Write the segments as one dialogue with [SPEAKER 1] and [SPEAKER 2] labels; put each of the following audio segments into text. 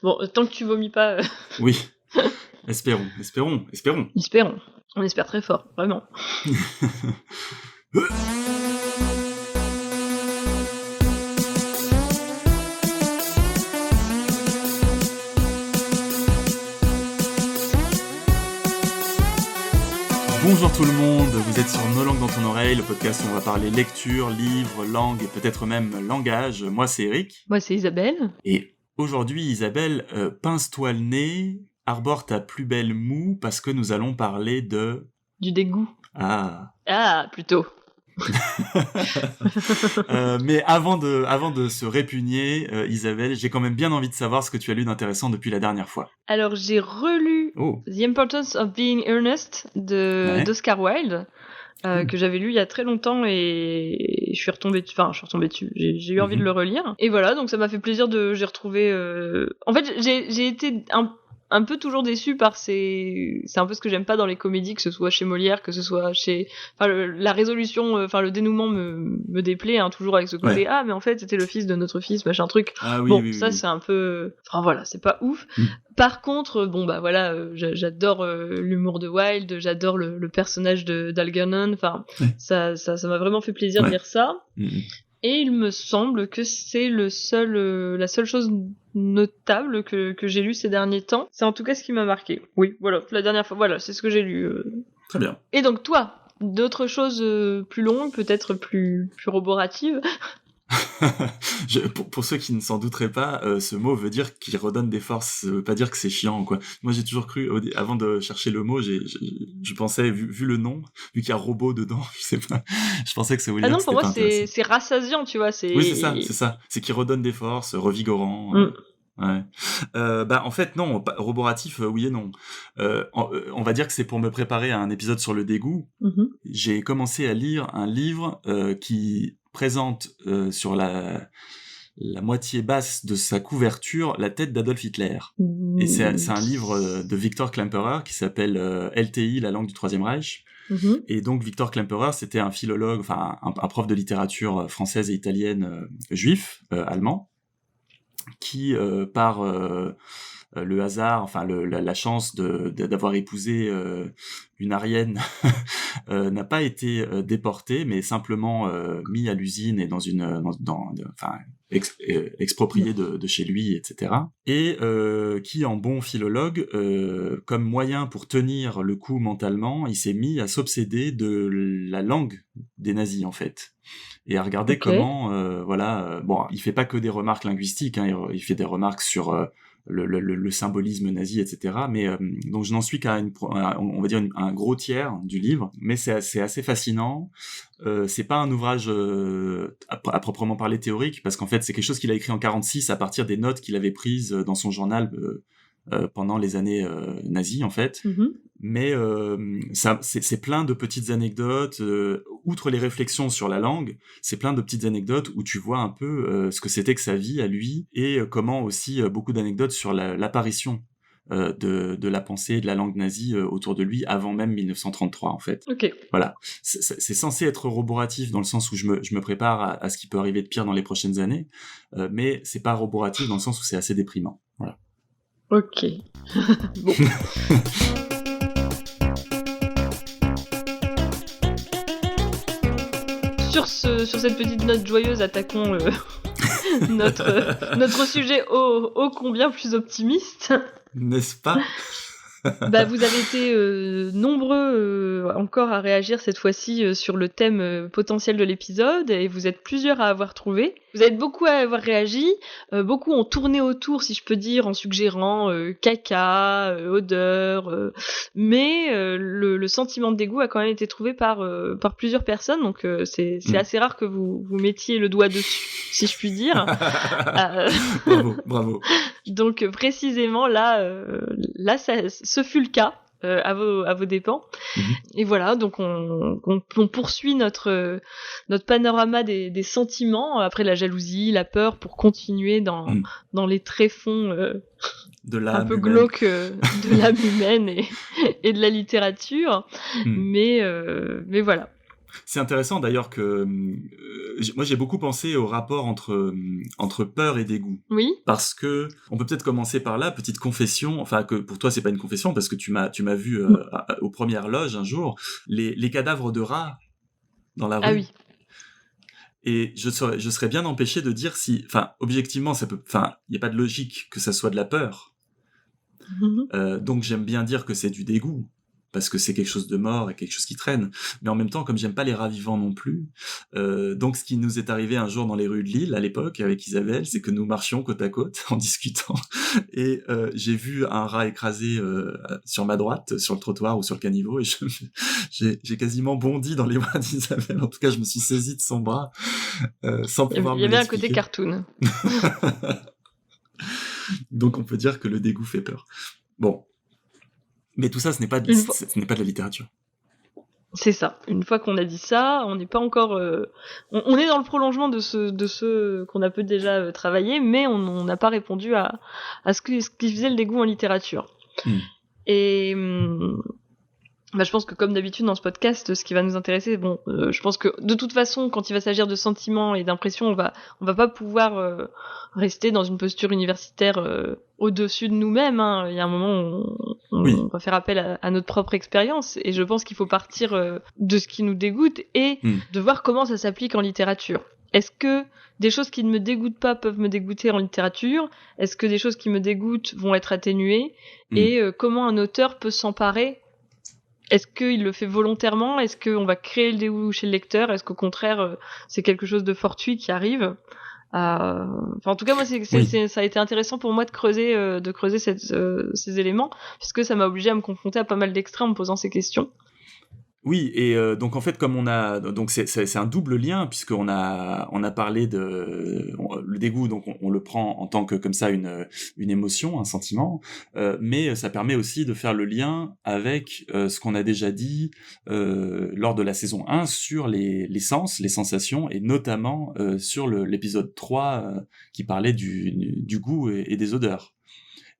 [SPEAKER 1] Bon, tant que tu vomis pas...
[SPEAKER 2] Oui, espérons.
[SPEAKER 1] Espérons. On espère très fort, vraiment.
[SPEAKER 2] Bonjour tout le monde, vous êtes sur Nos langues dans ton oreille, le podcast où on va parler lecture, livres, langue et peut-être même langage. Moi c'est Eric.
[SPEAKER 1] Moi c'est Isabelle.
[SPEAKER 2] Et aujourd'hui Isabelle, pince-toi le nez, arbore ta plus belle moue parce que nous allons parler de...
[SPEAKER 1] Du dégoût.
[SPEAKER 2] Ah,
[SPEAKER 1] plutôt.
[SPEAKER 2] Mais avant de se répugner, Isabelle, j'ai quand même bien envie de savoir ce que tu as lu d'intéressant depuis la dernière fois.
[SPEAKER 1] Alors j'ai relu The Importance of Being Earnest d'Oscar Wilde, que j'avais lu il y a très longtemps et je suis retombée dessus. J'ai eu envie de le relire. Et voilà, donc ça m'a fait plaisir j'ai retrouvé... En fait, j'ai été un peu toujours déçue par c'est un peu ce que j'aime pas dans les comédies, que ce soit chez Molière, que ce soit chez... la résolution, le dénouement me déplaît, hein, toujours avec ce côté, ouais. Ah, mais en fait, c'était le fils de notre fils, machin truc.
[SPEAKER 2] Ah, oui,
[SPEAKER 1] c'est un peu... Enfin, voilà, c'est pas ouf. Par contre, j'adore l'humour de Wilde, j'adore le personnage d'Algernon, enfin, ça m'a vraiment fait plaisir de lire ça. Et il me semble que c'est la seule chose notable que j'ai lu ces derniers temps. C'est en tout cas ce qui m'a marqué. Oui, voilà, la dernière fois, voilà, c'est ce que j'ai lu.
[SPEAKER 2] Très bien.
[SPEAKER 1] Et donc toi, d'autres choses plus longues, peut-être plus roboratives.
[SPEAKER 2] Pour ceux qui ne s'en douteraient pas, ce mot veut dire qu'il redonne des forces, ça veut pas dire que c'est chiant, quoi. Moi, j'ai toujours cru, avant de chercher le mot, je pensais, vu le nom, vu qu'il y a robot dedans, je sais pas, je pensais que ça voulait dire que c'était pas intéressant.
[SPEAKER 1] Ah non, pour moi, c'est rassasiant, tu vois,
[SPEAKER 2] Oui, c'est ça. C'est qu'il redonne des forces, revigorant. Ouais. En fait, non, roboratif, oui et non. On va dire que c'est pour me préparer à un épisode sur le dégoût. J'ai commencé à lire un livre qui présente sur la moitié basse de sa couverture la tête d'Adolf Hitler. Et c'est un livre de Victor Klemperer qui s'appelle LTI, la langue du Troisième Reich. Et donc Victor Klemperer, c'était un philologue, enfin un prof de littérature française et italienne juif, allemand, qui par le hasard, enfin la chance d'avoir épousé une Aryenne, n'a pas été déporté, mais simplement mis à l'usine et exproprié de chez lui, etc. Et qui, en bon philologue, comme moyen pour tenir le coup mentalement, il s'est mis à s'obséder de la langue des nazis, en fait. Et à regarder comment, il fait pas que des remarques linguistiques, hein, il fait des remarques sur le symbolisme nazi, etc. Mais donc je n'en suis qu'à on va dire un gros tiers du livre, mais c'est assez fascinant. C'est pas un ouvrage à proprement parler théorique, parce qu'en fait c'est quelque chose qu'il a écrit en 1946 à partir des notes qu'il avait prises dans son journal pendant les années nazies, en fait. Mais c'est plein de petites anecdotes, outre les réflexions sur la langue, c'est plein de petites anecdotes où tu vois un peu ce que c'était que sa vie à lui, et comment aussi beaucoup d'anecdotes sur l'apparition de la pensée et de la langue nazie autour de lui avant même 1933, en fait. Voilà. C'est censé être roboratif dans le sens où je me prépare à ce qui peut arriver de pire dans les prochaines années, mais c'est pas roboratif dans le sens où c'est assez déprimant. Voilà.
[SPEAKER 1] Ok. Bon. Sur cette petite note joyeuse, attaquons notre sujet ô combien plus optimiste.
[SPEAKER 2] N'est-ce pas ?
[SPEAKER 1] Vous avez été nombreux encore à réagir cette fois-ci sur le thème potentiel de l'épisode, et vous êtes plusieurs à avoir trouvé. Vous êtes beaucoup à avoir réagi, beaucoup ont tourné autour, si je peux dire, en suggérant caca, odeur, mais le sentiment de dégoût a quand même été trouvé par plusieurs personnes, donc c'est assez rare que vous mettiez le doigt dessus, si je puis dire.
[SPEAKER 2] Bravo.
[SPEAKER 1] Donc précisément là ce fut le cas à vos dépens. Et voilà, donc on poursuit notre panorama des sentiments après la jalousie, la peur, pour continuer dans les tréfonds
[SPEAKER 2] de l'âme
[SPEAKER 1] un peu
[SPEAKER 2] humaine.
[SPEAKER 1] glauques de l'âme humaine et de la littérature. Mais voilà.
[SPEAKER 2] C'est intéressant d'ailleurs que moi j'ai beaucoup pensé au rapport entre peur et dégoût.
[SPEAKER 1] Oui.
[SPEAKER 2] Parce que on peut peut-être commencer par là, petite confession, enfin que pour toi c'est pas une confession parce que tu m'as vu aux premières loges un jour les cadavres de rats dans la rue.
[SPEAKER 1] Ah oui.
[SPEAKER 2] Et je serais bien empêché de dire si, enfin objectivement il y a pas de logique que ça soit de la peur. Donc j'aime bien dire que c'est du dégoût. Parce que c'est quelque chose de mort et quelque chose qui traîne. Mais en même temps, comme j'aime pas les rats vivants non plus, donc ce qui nous est arrivé un jour dans les rues de Lille, à l'époque, avec Isabelle, c'est que nous marchions côte à côte en discutant. Et j'ai vu un rat écrasé sur ma droite, sur le trottoir ou sur le caniveau, et j'ai quasiment bondi dans les bras d'Isabelle. En tout cas, je me suis saisi de son bras sans pouvoir me l'expliquer.
[SPEAKER 1] Il y avait un côté cartoon.
[SPEAKER 2] Donc on peut dire que le dégoût fait peur. Bon. Mais tout ça, ce n'est pas de la littérature.
[SPEAKER 1] C'est ça. Une fois qu'on a dit ça, on n'est pas encore... On est dans le prolongement de ce qu'on a peu déjà travaillé, mais on n'a pas répondu à ce qui faisait le dégoût en littérature. Et... je pense que comme d'habitude dans ce podcast, ce qui va nous intéresser, je pense que de toute façon, quand il va s'agir de sentiments et d'impressions, on va pas pouvoir rester dans une posture universitaire au-dessus de nous-mêmes. Hein. Il y a un moment où on va faire appel à notre propre expérience, et je pense qu'il faut partir de ce qui nous dégoûte et de voir comment ça s'applique en littérature. Est-ce que des choses qui ne me dégoûtent pas peuvent me dégoûter en littérature ? Est-ce que des choses qui me dégoûtent vont être atténuées ? Et comment un auteur peut s'emparer ? Est-ce qu'il le fait volontairement ? Est-ce qu'on va créer le dégoût chez le lecteur ? Est-ce qu'au contraire, c'est quelque chose de fortuit qui arrive ? En tout cas, moi, ça a été intéressant pour moi de creuser ces éléments, puisque ça m'a obligé à me confronter à pas mal d'extraits en me posant ces questions.
[SPEAKER 2] Oui, et donc en fait, comme donc c'est un double lien, puisqu'on a parlé le dégoût, donc on le prend en tant que comme ça une émotion, un sentiment, mais ça permet aussi de faire le lien avec ce qu'on a déjà dit lors de la saison 1 sur les sens, les sensations, et notamment sur l'épisode 3 qui parlait du goût et des odeurs.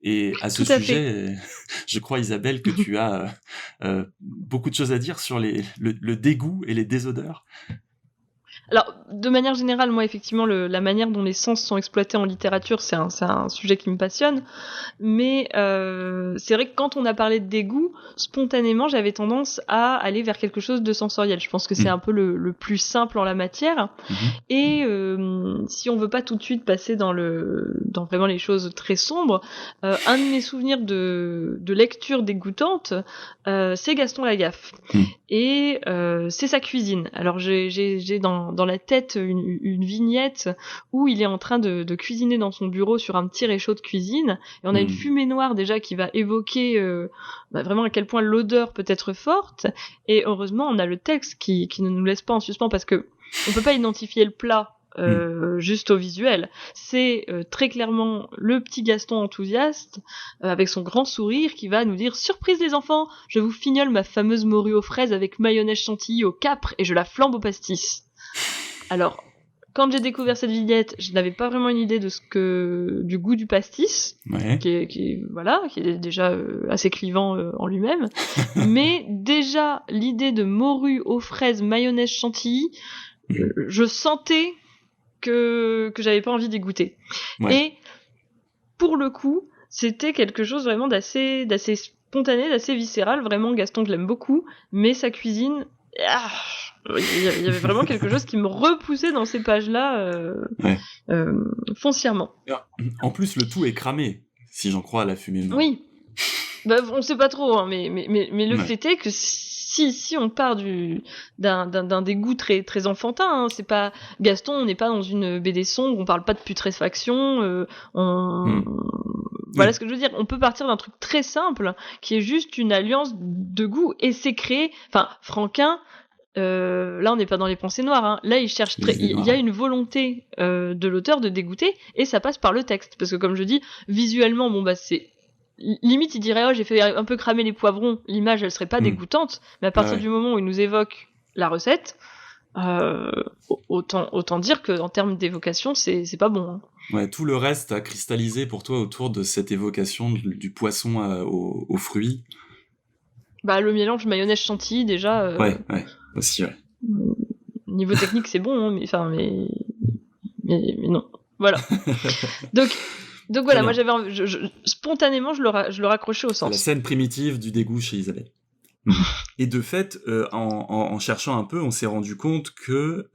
[SPEAKER 2] Et à ce sujet, je crois, Isabelle, que tu as beaucoup de choses à dire sur le dégoût et les désodeurs.
[SPEAKER 1] Alors, de manière générale, moi, effectivement, la manière dont les sens sont exploités en littérature, c'est un sujet qui me passionne. Mais c'est vrai que quand on a parlé de dégoût, spontanément, j'avais tendance à aller vers quelque chose de sensoriel. Je pense que c'est un peu le plus simple en la matière. Et si on veut pas tout de suite passer dans vraiment les choses très sombres, un de mes souvenirs de lecture dégoûtante, c'est Gaston Lagaffe. Et c'est sa cuisine. Alors j'ai dans la tête une vignette où il est en train de cuisiner dans son bureau sur un petit réchaud de cuisine, et on a une fumée noire déjà qui va évoquer vraiment à quel point l'odeur peut être forte, et heureusement on a le texte qui ne nous laisse pas en suspens, parce que on peut pas identifier le plat juste au visuel. C'est très clairement le petit Gaston enthousiaste avec son grand sourire qui va nous dire: surprise les enfants, je vous fignole ma fameuse morue aux fraises avec mayonnaise chantilly au capre et je la flambe au pastis. Alors, quand j'ai découvert cette vignette, je n'avais pas vraiment une idée du goût du pastis, qui est déjà assez clivant en lui-même. Mais déjà, l'idée de morue aux fraises, mayonnaise chantilly, je sentais que j'avais pas envie d'y goûter. Et pour le coup, c'était quelque chose vraiment d'assez spontané, d'assez viscéral. Vraiment, Gaston, je l'aime beaucoup, mais sa cuisine, il y avait vraiment quelque chose qui me repoussait dans ces pages-là foncièrement.
[SPEAKER 2] En plus, le tout est cramé, si j'en crois à la fumée noire.
[SPEAKER 1] Oui, on sait pas trop, hein, mais le fait est que si on part d'un dégoût très très enfantin, hein, c'est pas Gaston, on n'est pas dans une BD sombre, on parle pas de putréfaction, voilà ce que je veux dire. On peut partir d'un truc très simple qui est juste une alliance de goût, et c'est créé. Enfin, Franquin, là on n'est pas dans les pensées noires, hein. Là il y a une volonté de l'auteur de dégoûter, et ça passe par le texte, parce que comme je dis, visuellement, c'est limite il dirait: oh, j'ai fait un peu cramer les poivrons, l'image elle serait pas dégoûtante, mais à partir du moment où il nous évoque la recette, autant dire que en termes d'évocation c'est pas bon, hein.
[SPEAKER 2] Ouais, tout le reste a cristallisé pour toi autour de cette évocation du poisson aux fruits.
[SPEAKER 1] Le mélange mayonnaise chantilly déjà.
[SPEAKER 2] Ouais, aussi, ouais.
[SPEAKER 1] niveau technique, c'est bon, hein, mais non. Voilà. Donc voilà, moi spontanément, je le raccrochais au sens.
[SPEAKER 2] La scène primitive du dégoût chez Isabelle. Et de fait, en cherchant un peu, on s'est rendu compte que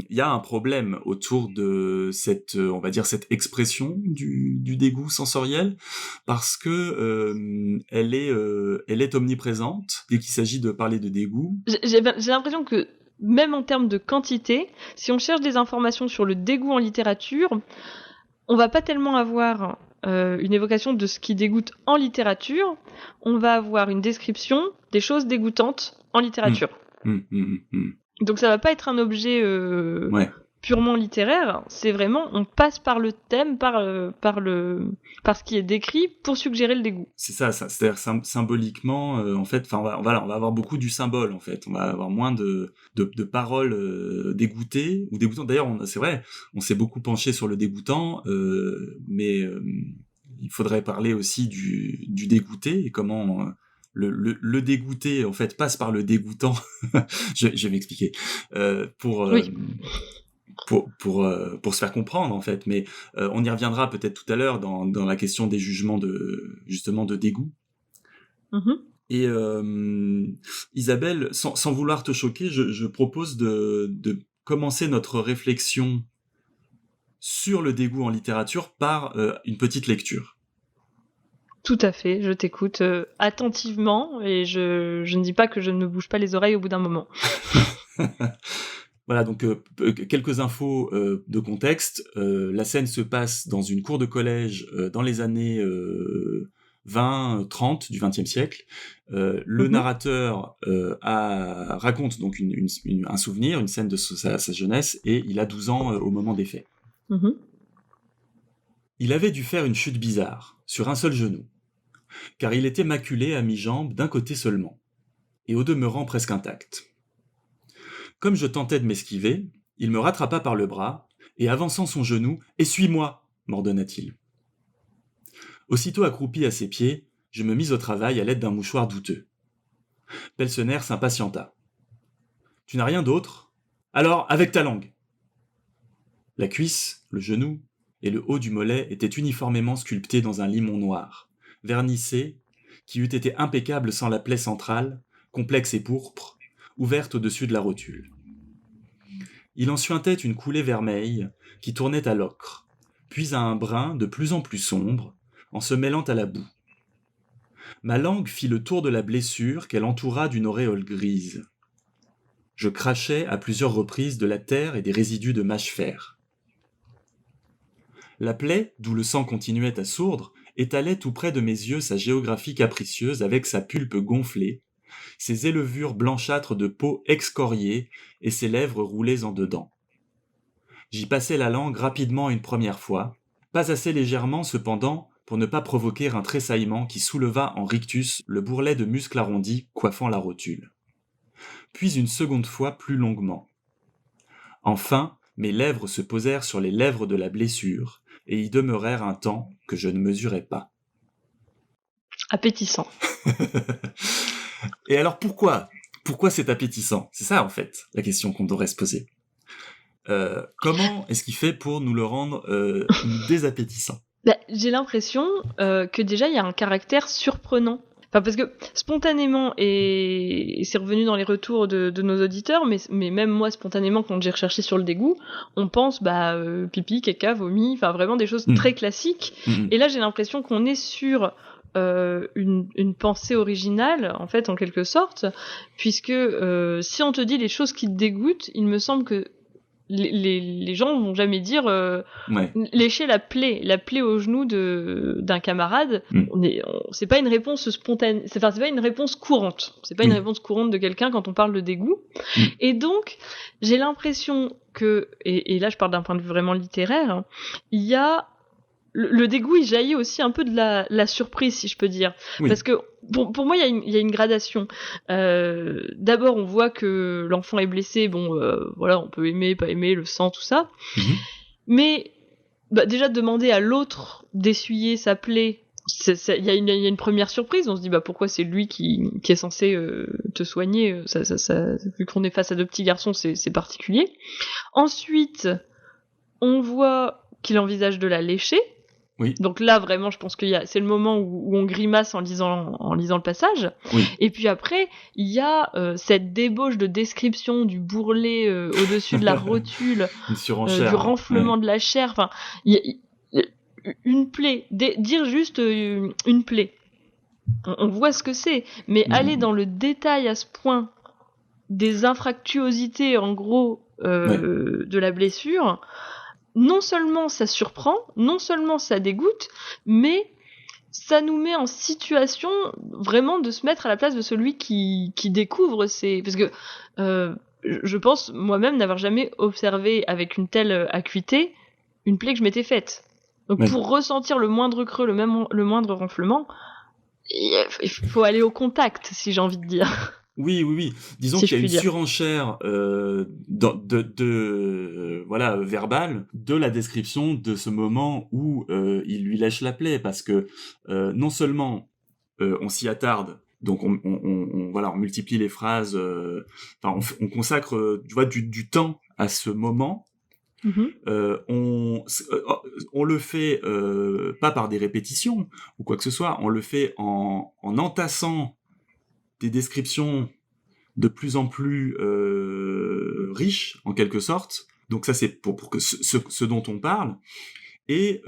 [SPEAKER 2] y a un problème autour de cette, on va dire, cette expression du dégoût sensoriel, parce que elle est omniprésente dès qu'il s'agit de parler de dégoût.
[SPEAKER 1] J'ai l'impression que même en termes de quantité, si on cherche des informations sur le dégoût en littérature, on va pas tellement avoir une évocation de ce qui dégoûte en littérature, on va avoir une description des choses dégoûtantes en littérature. Donc ça va pas être un objet purement littéraire, c'est vraiment, on passe par le thème, par ce qui est décrit pour suggérer le dégoût.
[SPEAKER 2] C'est ça, c'est-à-dire symboliquement, en fait, on va avoir beaucoup du symbole, en fait. On va avoir moins de paroles dégoûtées ou dégoûtantes. D'ailleurs, c'est vrai, on s'est beaucoup penché sur le dégoûtant, mais il faudrait parler aussi du dégoûté et comment le dégoûté, en fait, passe par le dégoûtant. je vais m'expliquer. Pour se faire comprendre, en fait, mais on y reviendra peut-être tout à l'heure dans la question des jugements de dégoût. Et Isabelle, sans vouloir te choquer, je propose de commencer notre réflexion sur le dégoût en littérature par une petite lecture.
[SPEAKER 1] Tout à fait, je t'écoute attentivement et je ne dis pas que je ne bouge pas les oreilles au bout d'un moment.
[SPEAKER 2] Voilà, donc quelques infos de contexte. La scène se passe dans une cour de collège dans les années 20-30 du XXe siècle. Le narrateur raconte donc un souvenir, une scène de sa jeunesse, et il a 12 ans au moment des faits. Il avait dû faire une chute bizarre, sur un seul genou, car il était maculé à mi-jambe d'un côté seulement, et au demeurant presque intact. Comme je tentais de m'esquiver, il me rattrapa par le bras, et avançant son genou, « Essuie-moi » m'ordonna-t-il. Aussitôt accroupi à ses pieds, je me mis au travail à l'aide d'un mouchoir douteux. Pelsener s'impatienta. « Tu n'as rien d'autre ? Alors, avec ta langue !» La cuisse, le genou et le haut du mollet étaient uniformément sculptés dans un limon noir, vernissé, qui eût été impeccable sans la plaie centrale, complexe et pourpre, ouverte au-dessus de la rotule. Il en suintait une coulée vermeille qui tournait à l'ocre, puis à un brun de plus en plus sombre, en se mêlant à la boue. Ma langue fit le tour de la blessure qu'elle entoura d'une auréole grise. Je crachai à plusieurs reprises de la terre et des résidus de mâche-fer. La plaie, d'où le sang continuait à sourdre, étalait tout près de mes yeux sa géographie capricieuse avec sa pulpe gonflée, ses élevures blanchâtres de peau excoriée et ses lèvres roulées en dedans. J'y passai la langue rapidement une première fois, pas assez légèrement cependant pour ne pas provoquer un tressaillement qui souleva en rictus le bourrelet de muscles arrondis coiffant la rotule. Puis une seconde fois plus longuement. Enfin, mes lèvres se posèrent sur les lèvres de la blessure et y demeurèrent un temps que je ne mesurais pas.
[SPEAKER 1] Appétissant.
[SPEAKER 2] Et alors pourquoi c'est appétissant ? C'est ça en fait la question qu'on devrait se poser. Comment est-ce qu'il fait pour nous le rendre désappétissant ?
[SPEAKER 1] J'ai l'impression que déjà il y a un caractère surprenant. Enfin, parce que spontanément, et c'est revenu dans les retours de nos auditeurs, mais même moi spontanément quand j'ai recherché sur le dégoût, on pense pipi, caca, vomi, enfin vraiment des choses très classiques. Et là j'ai l'impression qu'on est sur une pensée originale, en fait, en quelque sorte, puisque si on te dit les choses qui te dégoûtent, il me semble que les gens vont jamais dire lécher la plaie au genou d'un camarade. C'est pas une réponse spontanée, c'est pas une réponse courante. C'est pas une réponse courante de quelqu'un quand on parle de dégoût. Et donc, j'ai l'impression que, et là je parle d'un point de vue vraiment littéraire, il y a le dégoût, il jaillit aussi un peu de la surprise, si je peux dire. Parce que, pour moi, il y a une gradation. D'abord, on voit que l'enfant est blessé. Voilà, on peut aimer, pas aimer, le sang, tout ça. Mais, déjà, demander à l'autre d'essuyer sa plaie, il y a une première surprise, on se dit pourquoi c'est lui qui est censé te soigner, vu qu'on est face à deux petits garçons, c'est particulier. Ensuite, on voit qu'il envisage de la lécher.
[SPEAKER 2] Oui.
[SPEAKER 1] Donc là, vraiment, je pense que c'est le moment où on grimace en lisant le passage.
[SPEAKER 2] Oui.
[SPEAKER 1] Et puis après, il y a cette débauche de description du bourrelet au-dessus de la rotule, du renflement de la chair. Enfin, une plaie. Dire juste une plaie. On voit ce que c'est. Mais aller dans le détail à ce point des infractuosités, en gros, de la blessure... Non seulement ça surprend, non seulement ça dégoûte, mais ça nous met en situation vraiment de se mettre à la place de celui qui découvre ces... Parce que je pense moi-même n'avoir jamais observé avec une telle acuité une plaie que je m'étais faite. Donc pour ressentir le moindre creux, le moindre renflement, il faut aller au contact, si j'ai envie de dire.
[SPEAKER 2] Oui. Disons qu'il y a une surenchère verbale de la description de ce moment où il lui lèche la plaie, parce que non seulement on s'y attarde, donc on multiplie les phrases, on consacre du temps à ce moment. On le fait pas par des répétitions ou quoi que ce soit, on le fait en entassant des descriptions de plus en plus riches, en quelque sorte. Donc ça, c'est pour que ce dont on parle. Et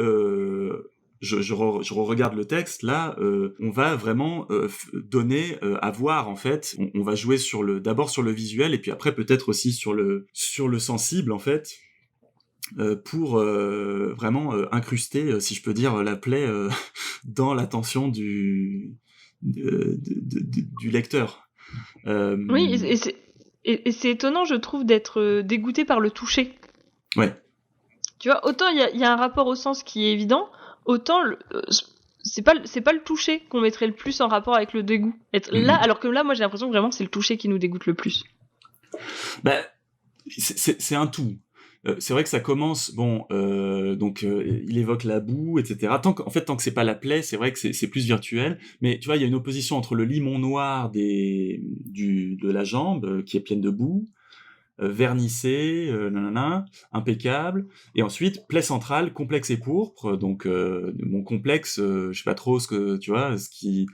[SPEAKER 2] je regarde le texte, là, on va vraiment donner à voir, en fait. On va jouer d'abord sur le visuel, et puis après peut-être aussi sur le sensible, en fait, pour vraiment incruster, si je peux dire, la plaie dans l'attention du lecteur.
[SPEAKER 1] Oui, et c'est étonnant, je trouve, d'être dégoûté par le toucher.
[SPEAKER 2] Ouais.
[SPEAKER 1] Tu vois, autant il y a un rapport au sens qui est évident, autant c'est pas le toucher qu'on mettrait le plus en rapport avec le dégoût. Là, alors que là, moi j'ai l'impression que vraiment c'est le toucher qui nous dégoûte le plus.
[SPEAKER 2] C'est un tout. C'est vrai que ça commence, il évoque la boue, etc. Tant que c'est pas la plaie, c'est vrai que c'est plus virtuel. Mais tu vois, il y a une opposition entre le limon noir de la jambe, qui est pleine de boue, vernissé, impeccable, et ensuite plaie centrale, complexe et pourpre. Donc mon complexe, je sais pas trop ce qui...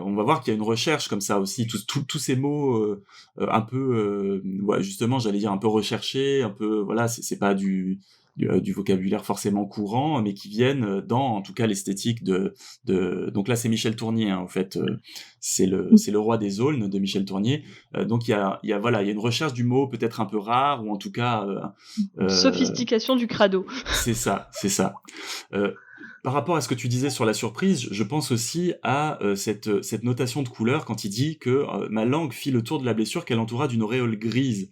[SPEAKER 2] on va voir qu'il y a une recherche comme ça aussi, tous ces mots un peu, justement, j'allais dire un peu recherchés, un peu, c'est pas du vocabulaire forcément courant, mais qui viennent dans, en tout cas, l'esthétique donc là c'est Michel Tournier, en fait, c'est le roi des aulnes de Michel Tournier. Donc il y a une recherche du mot peut-être un peu rare, ou en tout cas
[SPEAKER 1] sophistication du crado.
[SPEAKER 2] C'est ça. Par rapport à ce que tu disais sur la surprise, je pense aussi à cette notation de couleur quand il dit que ma langue fit le tour de la blessure qu'elle entoura d'une auréole grise.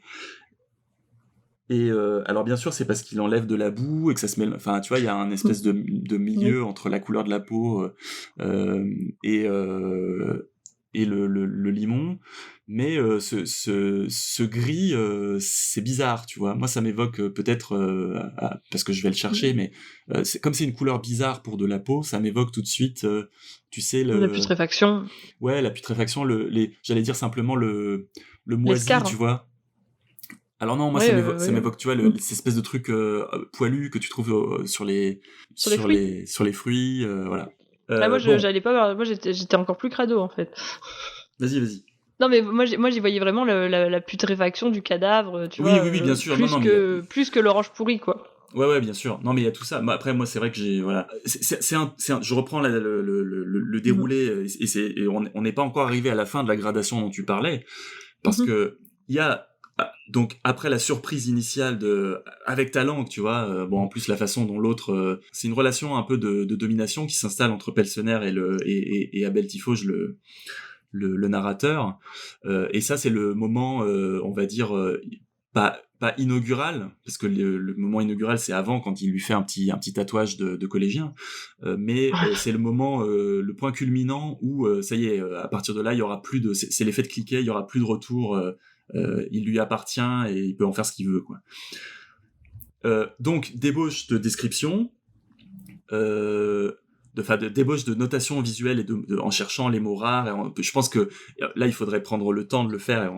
[SPEAKER 2] Et alors bien sûr, c'est parce qu'il enlève de la boue et que ça se mêle. Enfin, tu vois, il y a un espèce de milieu entre la couleur de la peau et le limon. Mais ce gris, c'est bizarre, tu vois. Moi, ça m'évoque peut-être, parce que je vais le chercher, mais comme c'est une couleur bizarre pour de la peau, ça m'évoque tout de suite, tu sais...
[SPEAKER 1] La putréfaction.
[SPEAKER 2] Ouais, la putréfaction, j'allais dire simplement le moisi, tu vois. Alors non, moi ça m'évoque, tu vois, ces espèces de trucs poilus que tu trouves sur les fruits, voilà.
[SPEAKER 1] Moi, j'allais pas. Moi, j'étais encore plus crado, en fait.
[SPEAKER 2] Vas-y.
[SPEAKER 1] Non, mais moi j'y voyais vraiment la putréfaction du cadavre, tu vois.
[SPEAKER 2] Oui, bien sûr.
[SPEAKER 1] Plus que l'orange pourrie, quoi.
[SPEAKER 2] Ouais, bien sûr. Non, mais il y a tout ça. Après, moi, c'est vrai que je reprends le déroulé, et on n'est pas encore arrivé à la fin de la gradation dont tu parlais, parce que il y a donc après la surprise initiale avec ta langue, tu vois, en plus la façon dont l'autre, c'est une relation un peu de domination qui s'installe entre Pelsener et Abel Tifauge, le narrateur, et ça c'est le moment, on va dire, pas inaugural, parce que le moment inaugural c'est avant, quand il lui fait un petit tatouage de collégien, mais c'est le moment, le point culminant où ça y est, à partir de là il y aura plus de, c'est l'effet de cliquet, il y aura plus de retour, il lui appartient et il peut en faire ce qu'il veut, quoi. Donc débauche de description, débauche de notation visuelle et en cherchant les mots rares. Je pense que là, il faudrait prendre le temps de le faire. Et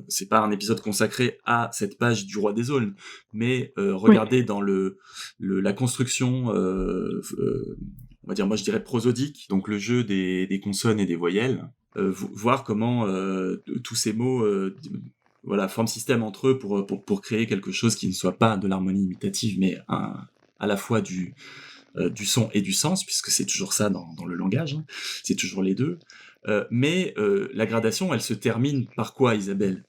[SPEAKER 2] c'est pas un épisode consacré à cette page du Roi des Aulnes, mais regarder dans la construction, on va dire, moi je dirais prosodique, donc le jeu des consonnes et des voyelles, voir comment tous ces mots forment système entre eux pour créer quelque chose qui ne soit pas de l'harmonie imitative, mais à la fois du son et du sens, puisque c'est toujours ça dans le langage, hein. C'est toujours les deux. Mais la gradation, elle se termine par quoi, Isabelle ?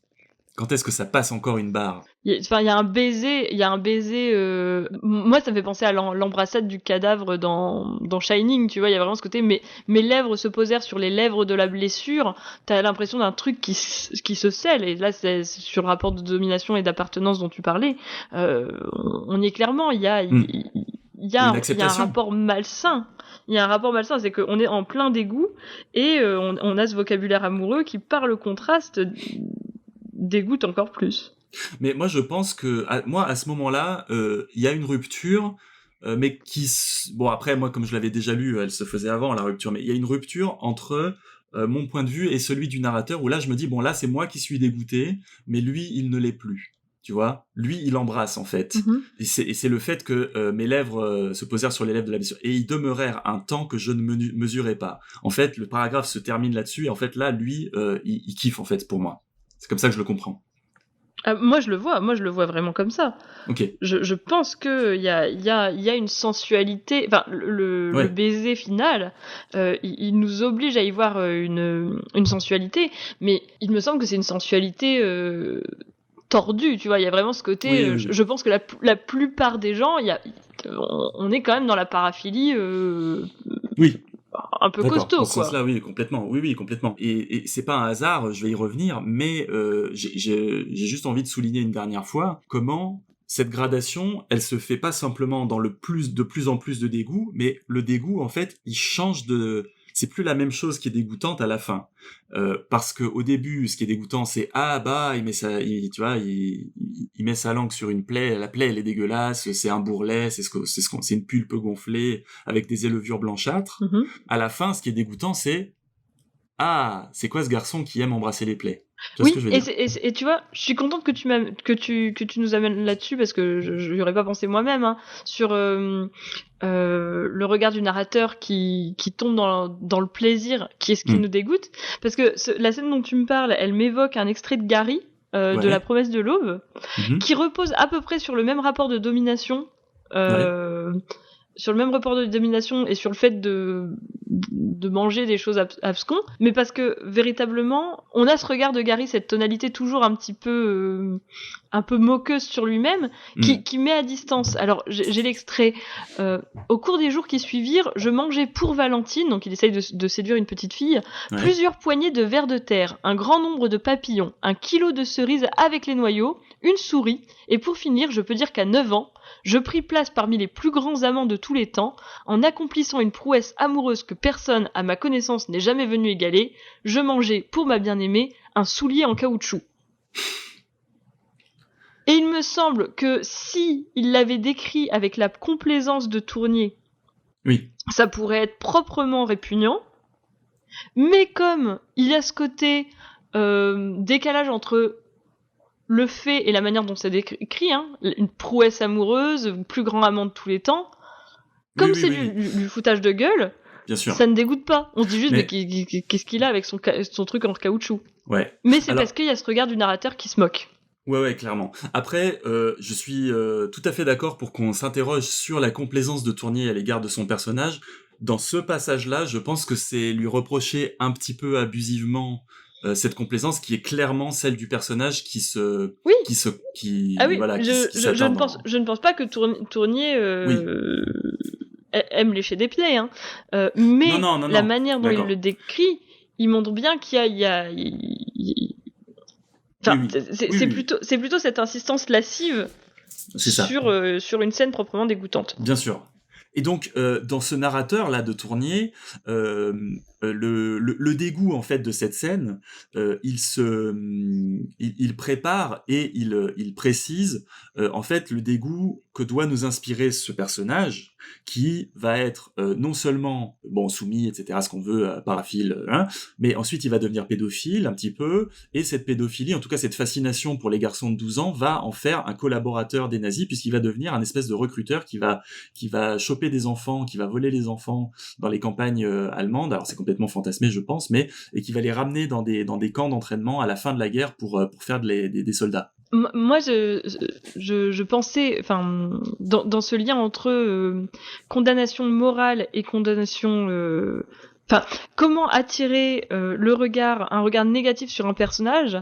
[SPEAKER 2] Quand est-ce que ça passe encore une barre ?
[SPEAKER 1] Il y a un baiser. Moi, ça me fait penser à l'embrassade du cadavre dans Shining, tu vois. Il y a vraiment ce côté. Mes lèvres se posèrent sur les lèvres de la blessure. T'as l'impression d'un truc qui se scelle. Et là, c'est sur le rapport de domination et d'appartenance dont tu parlais. On y est clairement. Il y a un rapport malsain. Il y a un rapport malsain, c'est qu'on est en plein dégoût et on a ce vocabulaire amoureux qui, par le contraste, dégoûte encore plus.
[SPEAKER 2] Mais moi, je pense que, à ce moment-là, il y a une rupture, mais bon, après, moi, comme je l'avais déjà lu, elle se faisait avant, la rupture, mais il y a une rupture entre mon point de vue et celui du narrateur, où là, je me dis, bon, là, c'est moi qui suis dégoûté, mais lui, il ne l'est plus. Tu vois, lui, il embrasse, en fait. Mm-hmm. Et c'est le fait que mes lèvres se posèrent sur les lèvres de la blessure. Et ils demeurèrent un temps que je ne mesurais pas. En fait, le paragraphe se termine là-dessus, et en fait, là, lui, il kiffe, en fait, pour moi. C'est comme ça que je le comprends.
[SPEAKER 1] Moi, je le vois vraiment comme ça.
[SPEAKER 2] Okay.
[SPEAKER 1] Je pense que il y a une sensualité. Enfin, le baiser final, il nous oblige à y voir une sensualité, mais il me semble que c'est une sensualité tordue. Tu vois, il y a vraiment ce côté. Oui. Je pense que la plupart des gens, on est quand même dans la paraphilie.
[SPEAKER 2] Oui.
[SPEAKER 1] Un peu costaud,
[SPEAKER 2] dans
[SPEAKER 1] quoi.
[SPEAKER 2] Ce sens-là, oui, complètement. Oui, complètement. Et c'est pas un hasard, je vais y revenir, mais j'ai juste envie de souligner une dernière fois comment cette gradation, elle se fait pas simplement dans de plus en plus de dégoût, mais le dégoût, en fait, il change de... C'est plus la même chose qui est dégoûtante à la fin. Parce que au début, ce qui est dégoûtant, c'est il met sa langue sur une plaie, la plaie elle est dégueulasse, c'est un bourrelet, c'est une pulpe gonflée avec des élevures blanchâtres. Mm-hmm. À la fin, ce qui est dégoûtant, c'est c'est quoi ce garçon qui aime embrasser les plaies?
[SPEAKER 1] Oui, et tu vois, je suis contente que tu nous amènes là-dessus parce que je n'y aurais pas pensé moi-même, hein, sur le regard du narrateur qui tombe dans le plaisir, qui est ce qui nous dégoûte. Parce que la scène dont tu me parles, elle m'évoque un extrait de Gary, de La Promesse de l'Aube, qui repose à peu près sur le même rapport de domination. Sur le même rapport de domination et sur le fait de manger des choses abscons, mais parce que véritablement on a ce regard de Gary, cette tonalité toujours un petit peu moqueuse sur lui-même, qui met à distance. Alors j'ai l'extrait. Au cours des jours qui suivirent, je mangeais pour Valentine, donc il essaye de séduire une petite fille, plusieurs poignées de vers de terre, un grand nombre de papillons, 1 kilo de cerises avec les noyaux, une souris, et pour finir, je peux dire qu'à 9 ans, je pris place parmi les plus grands amants de tous les temps, en accomplissant une prouesse amoureuse que personne, à ma connaissance, n'est jamais venu égaler. Je mangeais, pour ma bien-aimée, un soulier en caoutchouc. Et il me semble que si il l'avait décrit avec la complaisance de Tournier, ça pourrait être proprement répugnant. Mais comme il y a ce côté décalage entre le fait et la manière dont c'est décrit, hein, une prouesse amoureuse, plus grand amant de tous les temps, comme du foutage de gueule,
[SPEAKER 2] bien sûr.
[SPEAKER 1] Ça ne dégoûte pas. On se dit juste, mais qu'est-ce qu'il a avec son truc en caoutchouc.
[SPEAKER 2] Ouais.
[SPEAKER 1] Mais c'est parce qu'il y a ce regard du narrateur qui se moque.
[SPEAKER 2] Ouais, clairement. Après, je suis tout à fait d'accord pour qu'on s'interroge sur la complaisance de Tournier à l'égard de son personnage. Dans ce passage-là, je pense que c'est lui reprocher un petit peu abusivement cette complaisance qui est clairement celle du personnage qui se...
[SPEAKER 1] Oui.
[SPEAKER 2] Voilà,
[SPEAKER 1] je ne pense pas que Tournier aime lécher des pieds, hein. Mais non, la manière dont il le décrit, il montre bien qu'il y a Enfin, c'est plutôt cette insistance lascive sur une scène proprement dégoûtante.
[SPEAKER 2] Bien sûr. Et donc, dans ce narrateur-là de Tournier, le dégoût en fait de cette scène, il prépare et il précise en fait le dégoût que doit nous inspirer ce personnage qui va être non seulement soumis etc à ce qu'on veut paraphile mais ensuite il va devenir pédophile un petit peu, et cette pédophilie, en tout cas cette fascination pour les garçons de 12 ans va en faire un collaborateur des nazis, puisqu'il va devenir un espèce de recruteur qui va choper des enfants, qui va voler les enfants dans les campagnes allemandes. Alors c'est complètement fantasmé je pense, mais et qui va les ramener dans des camps d'entraînement à la fin de la guerre pour faire des soldats.
[SPEAKER 1] Moi, je pensais, enfin, dans ce lien entre condamnation morale et condamnation, enfin, comment attirer un regard négatif sur un personnage,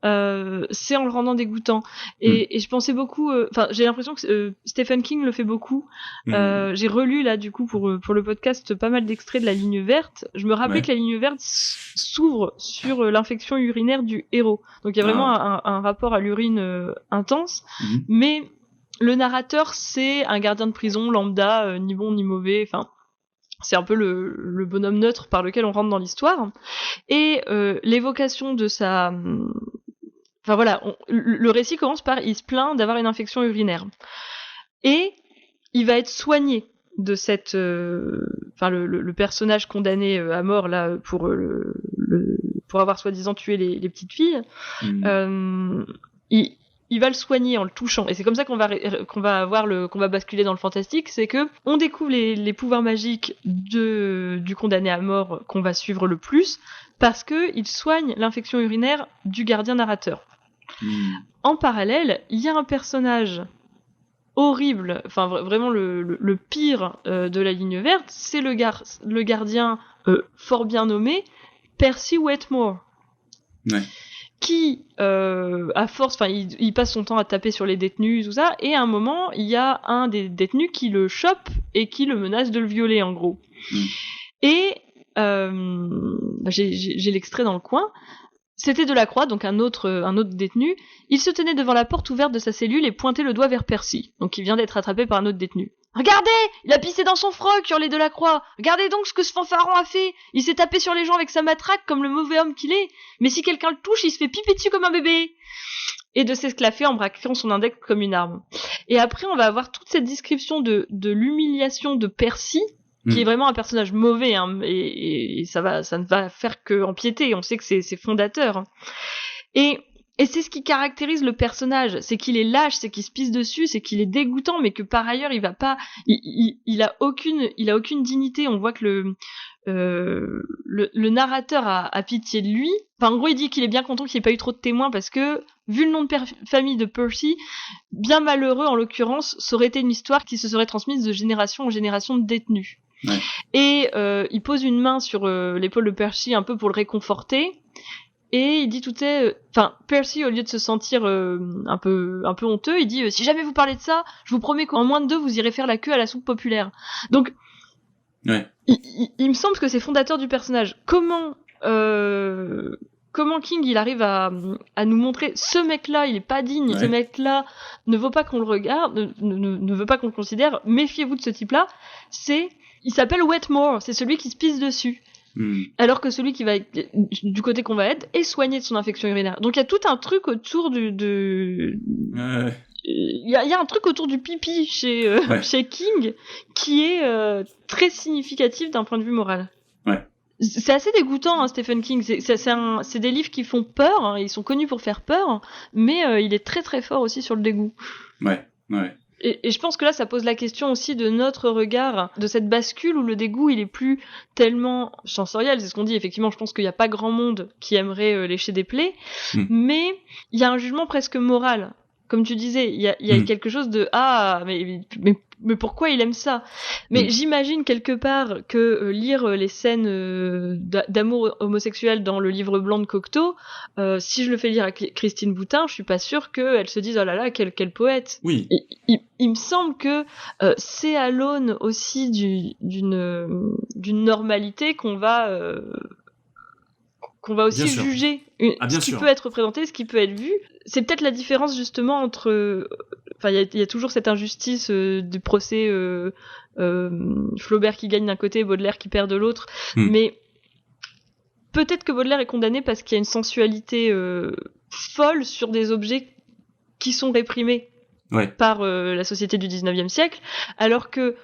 [SPEAKER 1] c'est en le rendant dégoûtant. Et je pensais beaucoup, enfin, j'ai l'impression que Stephen King le fait beaucoup. J'ai relu là, du coup, pour le podcast, pas mal d'extraits de La Ligne verte. Je me rappelais que La Ligne verte s'ouvre sur l'infection urinaire du héros. Donc il y a vraiment un rapport à l'urine intense, mais le narrateur, c'est un gardien de prison lambda, ni bon ni mauvais, enfin. C'est un peu le bonhomme neutre par lequel on rentre dans l'histoire. Et l'évocation de sa... Enfin voilà, le récit commence par « il se plaint d'avoir une infection urinaire ». Et il va être soigné de cette... Enfin, le personnage condamné à mort, là, pour avoir soi-disant tué les petites filles, il va le soigner en le touchant, et c'est comme ça qu'on va basculer dans le fantastique, c'est que on découvre les pouvoirs magiques du condamné à mort qu'on va suivre le plus, parce que il soigne l'infection urinaire du gardien narrateur. En parallèle, il y a un personnage horrible, enfin vraiment le pire de La Ligne verte, c'est le gardien fort bien nommé Percy Wetmore.
[SPEAKER 2] Ouais.
[SPEAKER 1] Qui, à force, enfin, il passe son temps à taper sur les détenus, tout ça, et à un moment, il y a un des détenus qui le chope et qui le menace de le violer, en gros. Et j'ai l'extrait dans le coin. C'était Delacroix, donc un autre détenu. Il se tenait devant la porte ouverte de sa cellule et pointait le doigt vers Percy, donc il vient d'être attrapé par un autre détenu. « Regardez, il a pissé dans son froc !» hurlait Delacroix. « Regardez donc ce que ce fanfaron a fait. Il s'est tapé sur les gens avec sa matraque comme le mauvais homme qu'il est. Mais si quelqu'un le touche, il se fait piper dessus comme un bébé. » Et de s'esclaffer en braquant son index comme une arme. Et après, on va avoir toute cette description de l'humiliation de Percy, qui est vraiment un personnage mauvais, hein, et ça ne va faire que empiéter. On sait que c'est fondateur. Hein. Et c'est ce qui caractérise le personnage, c'est qu'il est lâche, c'est qu'il se pisse dessus, c'est qu'il est dégoûtant, mais que par ailleurs il va pas, il a aucune dignité. On voit que le narrateur a pitié de lui. Enfin, en gros, il dit qu'il est bien content qu'il n'y ait pas eu trop de témoins parce que, vu le nom de famille de Percy, bien malheureux en l'occurrence, ça aurait été une histoire qui se serait transmise de génération en génération de détenus. Ouais. Et il pose une main sur l'épaule de Percy un peu pour le réconforter. Et il dit enfin, Percy, au lieu de se sentir un peu honteux, il dit si jamais vous parlez de ça, je vous promets qu'en moins de 2, vous irez faire la queue à la soupe populaire. Donc, il me semble que c'est fondateur du personnage. Comment King il arrive à nous montrer ce mec-là, il est pas digne, ce mec-là ne veut pas qu'on le regarde, ne veut pas qu'on le considère. Méfiez-vous de ce type-là. Il s'appelle Wetmore, c'est celui qui se pisse dessus. Alors que celui qui va être du côté qu'on va être est soigné de son infection urinaire. Donc il y a tout un truc autour il y a un truc autour du pipi chez King qui est très significatif d'un point de vue moral. Ouais. C'est assez dégoûtant, hein, Stephen King. C'est des livres qui font peur, hein, ils sont connus pour faire peur, mais il est très très fort aussi sur le dégoût. Ouais. Et je pense que là, ça pose la question aussi de notre regard, de cette bascule où le dégoût, il est plus tellement sensoriel. C'est ce qu'on dit, effectivement, je pense qu'il n'y a pas grand monde qui aimerait lécher des plaies, mais il y a un jugement presque moral. Comme tu disais, il y a quelque chose de « Ah, mais pourquoi il aime ça ?» Mais j'imagine quelque part que lire les scènes d'amour homosexuel dans le livre blanc de Cocteau, si je le fais lire à Christine Boutin, je suis pas sûre qu'elle se dise « Oh là là, quel poète !» Oui. Il me semble que c'est à l'aune aussi d'une normalité qu'on va aussi juger ce qui peut être représenté, ce qui peut être vu. C'est peut-être la différence justement entre... Enfin, il y a toujours cette injustice du procès Flaubert qui gagne d'un côté, Baudelaire qui perd de l'autre. Mais peut-être que Baudelaire est condamné parce qu'il y a une sensualité folle sur des objets qui sont réprimés par la société du 19e siècle, alors que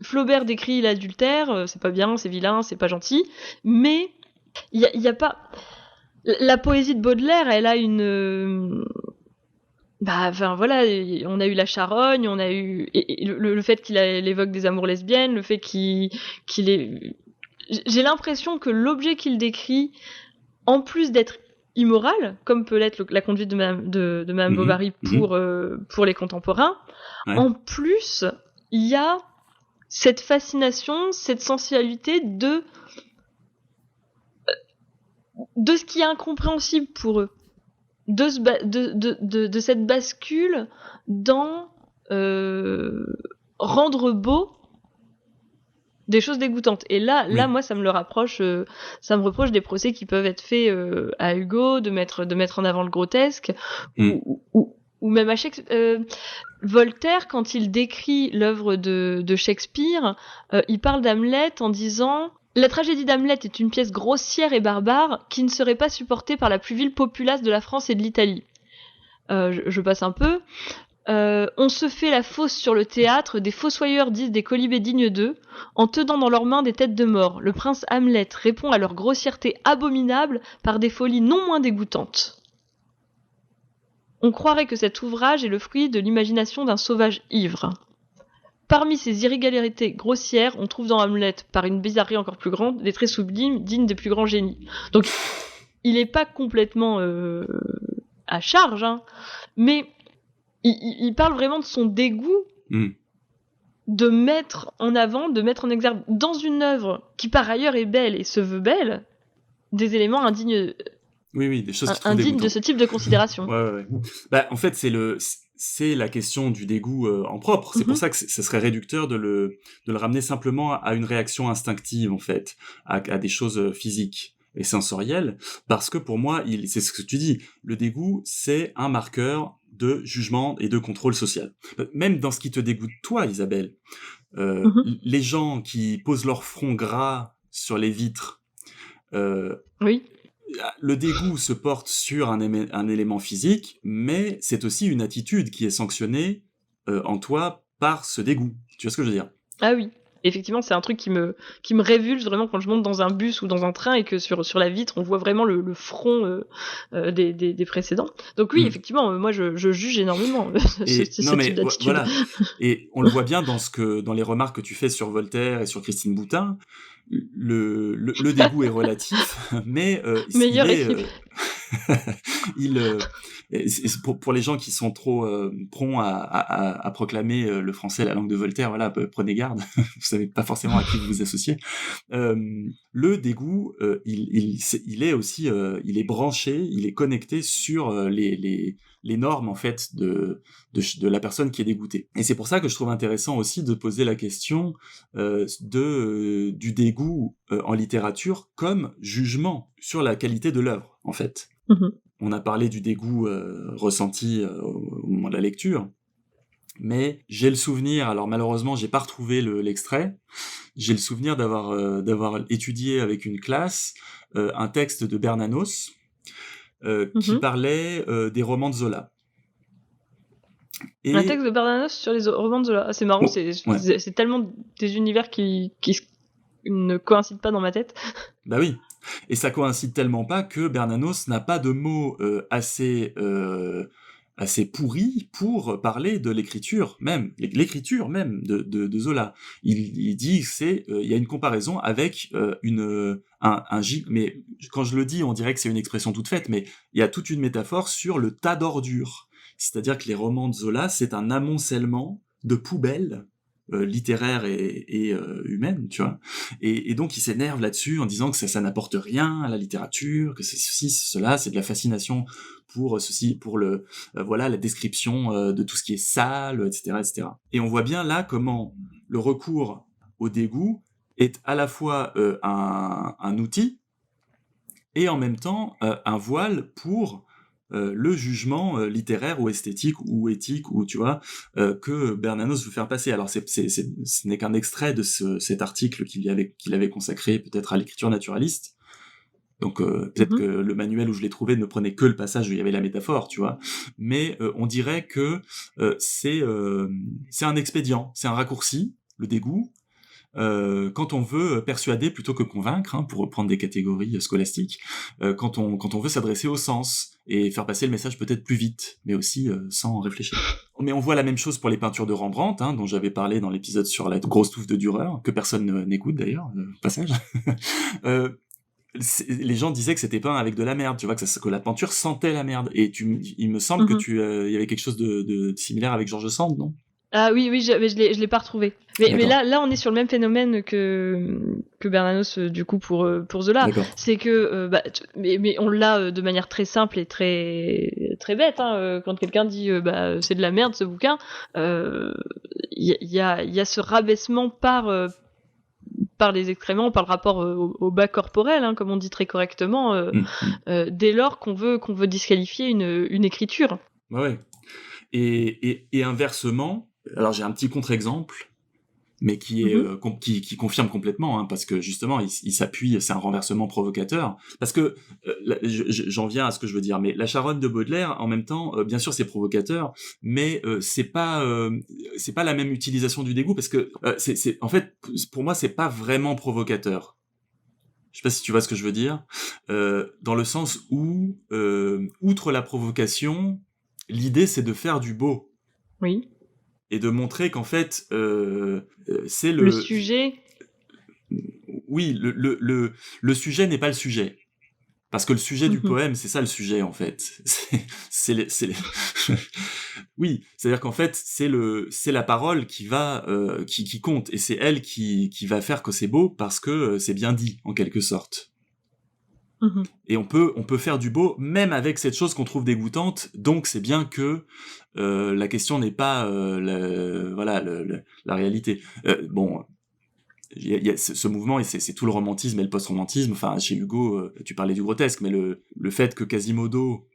[SPEAKER 1] Flaubert décrit l'adultère, c'est pas bien, c'est vilain, c'est pas gentil, mais il y a pas... La poésie de Baudelaire, elle a une... Enfin voilà, on a eu la charogne, on a eu le fait qu'il évoque des amours lesbiennes, le fait qu'il est... J'ai l'impression que l'objet qu'il décrit, en plus d'être immoral, comme peut l'être la conduite de Madame Bovary pour les contemporains, en plus, il y a cette fascination, cette sensualité de ce qui est incompréhensible pour eux. De cette bascule dans rendre beau des choses dégoûtantes. Et là, moi, ça me reproche des procès qui peuvent être faits à Hugo, de mettre en avant le grotesque, ou même à Shakespeare. Voltaire, quand il décrit l'œuvre de Shakespeare, il parle d'Hamlet en disant... La tragédie d'Hamlet est une pièce grossière et barbare qui ne serait pas supportée par la plus vile populace de la France et de l'Italie. Je passe un peu. On se fait la fosse sur le théâtre, des fossoyeurs disent des colibés dignes d'eux, en tenant dans leurs mains des têtes de mort. Le prince Hamlet répond à leur grossièreté abominable par des folies non moins dégoûtantes. On croirait que cet ouvrage est le fruit de l'imagination d'un sauvage ivre. Parmi ces irrégularités grossières, on trouve dans Hamlet, par une bizarrerie encore plus grande, des traits sublimes dignes des plus grands génies. Donc, il n'est pas complètement à charge, hein, mais il parle vraiment de son dégoût de mettre en avant, de mettre en exergue, dans une œuvre qui par ailleurs est belle et se veut belle, des éléments indignes...
[SPEAKER 2] Oui, des choses
[SPEAKER 1] indignes de ce type de considération.
[SPEAKER 2] Ouais. En fait, c'est la question du dégoût en propre. C'est pour ça que ça serait réducteur de le ramener simplement à une réaction instinctive, en fait, à des choses physiques et sensorielles, parce que pour moi, c'est ce que tu dis, le dégoût, c'est un marqueur de jugement et de contrôle social. Même dans ce qui te dégoûte toi, Isabelle, les gens qui posent leur front gras sur les vitres,
[SPEAKER 1] oui.
[SPEAKER 2] Le dégoût se porte sur un élément physique, mais c'est aussi une attitude qui est sanctionnée en toi par ce dégoût. Tu vois ce que je veux dire ?
[SPEAKER 1] Ah oui, effectivement, c'est un truc qui me révulse vraiment quand je monte dans un bus ou dans un train et que sur la vitre, on voit vraiment le front des précédents. Donc oui, effectivement, moi je juge énormément ce type d'attitude.
[SPEAKER 2] Voilà. Et on le voit bien dans les remarques que tu fais sur Voltaire et sur Christine Boutin. Le dégoût est relatif, mais pour les gens qui sont trop prompts à proclamer le français la langue de Voltaire, voilà, prenez garde, vous savez pas forcément à qui vous vous associez. Le dégoût, il est aussi, il est branché, il est connecté sur les normes en fait de la personne qui est dégoûtée. Et c'est pour ça que je trouve intéressant aussi de poser la question du dégoût en littérature comme jugement sur la qualité de l'œuvre, en fait. On a parlé du dégoût ressenti au moment de la lecture, mais j'ai le souvenir, alors malheureusement j'ai pas retrouvé l'extrait, j'ai le souvenir d'avoir étudié avec une classe un texte de Bernanos qui parlait des romans de Zola.
[SPEAKER 1] Un texte de Bernanos sur les romans de Zola. C'est marrant, c'est tellement des univers qui ne coïncident pas dans ma tête.
[SPEAKER 2] Bah oui, et ça coïncide tellement pas que Bernanos n'a pas de mots assez pourris pour parler de l'écriture même de Zola. Il dit il y a une comparaison avec mais quand je le dis, on dirait que c'est une expression toute faite, mais il y a toute une métaphore sur le tas d'ordures. C'est-à-dire que les romans de Zola, c'est un amoncellement de poubelles littéraires et humaines, tu vois. Et donc il s'énerve là-dessus en disant que ça n'apporte rien à la littérature, que c'est ceci, cela, c'est de la fascination pour ceci, pour la description de tout ce qui est sale, etc., etc. Et on voit bien là comment le recours au dégoût est à la fois un outil et en même temps un voile pour le jugement littéraire ou esthétique ou éthique ou tu vois que Bernanos veut faire passer. Alors ce n'est qu'un extrait de cet article qu'il avait consacré peut-être à l'écriture naturaliste, Donc peut-être que le manuel où je l'ai trouvé ne prenait que le passage où il y avait la métaphore, tu vois. Mais on dirait que c'est un expédient, c'est un raccourci, le dégoût, quand on veut persuader plutôt que convaincre, pour reprendre des catégories scolastiques, quand on veut s'adresser au sens et faire passer le message peut-être plus vite, mais aussi sans réfléchir. Mais on voit la même chose pour les peintures de Rembrandt, dont j'avais parlé dans l'épisode sur la grosse touffe de Dürer, que personne n'écoute d'ailleurs, passage. Les gens disaient que c'était peint avec de la merde, tu vois, que la peinture sentait la merde. Et il me semble que il y avait quelque chose de similaire avec George Sand, non?
[SPEAKER 1] Ah oui, je l'ai pas retrouvé. Mais là, on est sur le même phénomène que Bernanos, du coup, pour Zola.
[SPEAKER 2] D'accord.
[SPEAKER 1] C'est que, mais on l'a de manière très simple et très, très bête, quand quelqu'un dit, c'est de la merde, ce bouquin, il y a ce rabaissement par les excréments, par le rapport au bas corporel, comme on dit très correctement, dès lors qu'on veut disqualifier une écriture.
[SPEAKER 2] Ouais. Et inversement, alors j'ai un petit contre-exemple, mais qui confirme complètement, parce que justement il s'appuie, c'est un renversement provocateur, parce que j'en viens à ce que je veux dire, mais la Charonne de Baudelaire, en même temps, bien sûr c'est provocateur, mais c'est pas la même utilisation du dégoût, parce que c'est en fait, pour moi c'est pas vraiment provocateur. Je sais pas si tu vois ce que je veux dire, dans le sens où outre la provocation, l'idée c'est de faire du beau.
[SPEAKER 1] Oui.
[SPEAKER 2] Et de montrer qu'en fait, c'est
[SPEAKER 1] le sujet.
[SPEAKER 2] Oui, le sujet n'est pas le sujet. Parce que le sujet du poème, c'est ça le sujet, en fait. Oui, c'est-à-dire qu'en fait, c'est la parole qui va, qui compte. Et c'est elle qui va faire que c'est beau parce que c'est bien dit, en quelque sorte. Et on peut faire du beau même avec cette chose qu'on trouve dégoûtante, donc c'est bien que la question n'est pas la réalité. Bon, il y a ce mouvement, et c'est tout le romantisme et le post-romantisme. Enfin, chez Hugo, tu parlais du grotesque, mais le fait que Quasimodo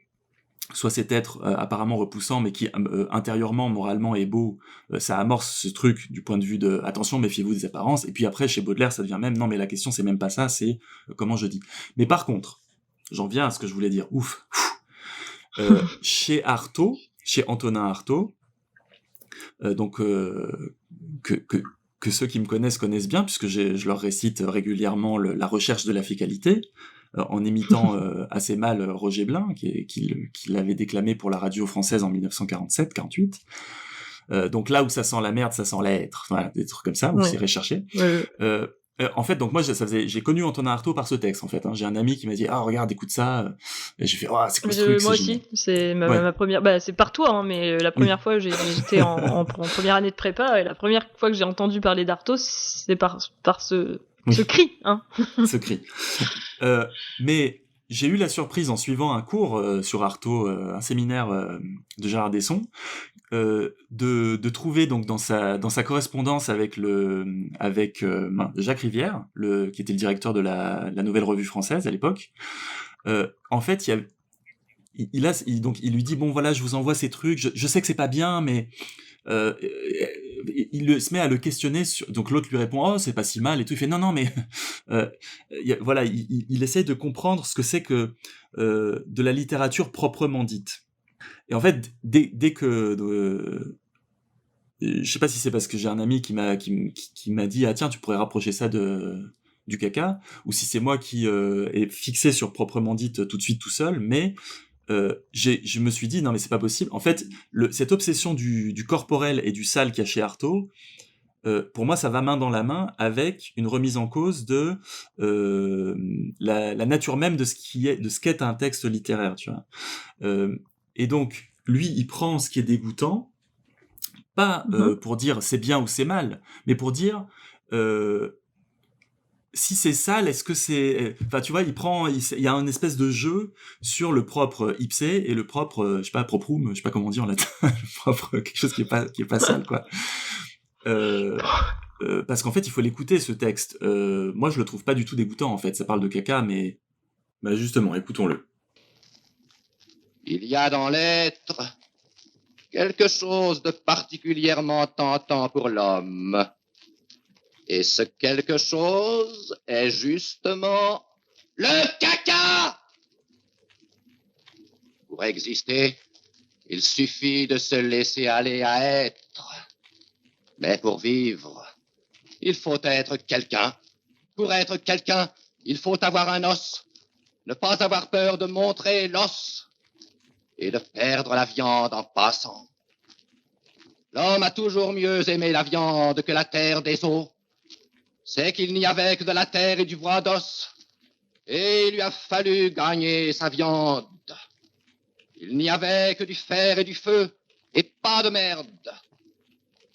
[SPEAKER 2] soit cet être apparemment repoussant, mais qui intérieurement, moralement est beau, ça amorce ce truc du point de vue de attention, méfiez-vous des apparences. Et puis après, chez Baudelaire, ça devient même non, mais la question c'est même pas ça, c'est comment je dis. Mais par contre, j'en viens à ce que je voulais dire. Chez Artaud, chez Antonin Artaud, donc que ceux qui me connaissent bien, puisque je leur récite régulièrement la recherche de la fécalité, en imitant assez mal Roger Blin, qui l'avait déclamé pour la radio française en 1947-48. Donc là où ça sent la merde, ça sent l'être. Voilà, des trucs comme ça, où c'est recherché. En fait, donc moi, j'ai connu Antonin Artaud par ce texte, en fait. J'ai un ami qui m'a dit, regarde, écoute ça. Et j'ai fait, c'est quoi ce truc?
[SPEAKER 1] Moi aussi, c'est ma première. C'est par toi, mais la première fois, j'étais en première année de prépa, et la première fois que j'ai entendu parler d'Artaud, c'est par ce cri,
[SPEAKER 2] Ce cri. Mais j'ai eu la surprise en suivant un cours sur Artaud, un séminaire de Gérard Desson, de trouver donc dans sa correspondance avec Jacques Rivière, qui était le directeur de la Nouvelle Revue Française à l'époque. En fait, il lui dit bon voilà, je vous envoie ces trucs, je sais que c'est pas bien, mais il se met à le questionner donc l'autre lui répond c'est pas si mal et tout, il fait non mais voilà, il essaie de comprendre ce que c'est que de la littérature proprement dite. Et en fait, dès que je sais pas si c'est parce que j'ai un ami qui m'a dit tiens, tu pourrais rapprocher ça du caca, ou si c'est moi qui est fixé sur proprement dite tout de suite tout seul, mais je me suis dit non mais c'est pas possible. En fait, cette obsession du corporel et du sale qu'il y a chez Artaud, pour moi ça va main dans la main avec une remise en cause de la nature même de ce qu'est un texte littéraire, tu vois. Et donc, lui, il prend ce qui est dégoûtant, pas pour dire c'est bien ou c'est mal, mais pour dire si c'est sale, est-ce que c'est... Enfin, tu vois, il y a une espèce de jeu sur le propre ipse et le propre, je sais pas, proprum, je sais pas comment on dit en latin, le propre, quelque chose qui est pas sale, quoi. Parce qu'en fait, il faut l'écouter, ce texte. Moi, je le trouve pas du tout dégoûtant, en fait. Ça parle de caca, mais... Bah justement, écoutons-le.
[SPEAKER 3] Il y a dans l'être quelque chose de particulièrement tentant pour l'homme. Et ce quelque chose est justement Le caca! Pour exister, il suffit de se laisser aller à être. Mais pour vivre, il faut être quelqu'un. Pour être quelqu'un, il faut avoir un os. Ne pas avoir peur de montrer l'os. Et de perdre la viande en passant. L'homme a toujours mieux aimé la viande que la terre des os. C'est qu'il n'y avait que de la terre et du bois d'os. Et il lui a fallu gagner sa viande. Il n'y avait que du fer et du feu, et pas de merde.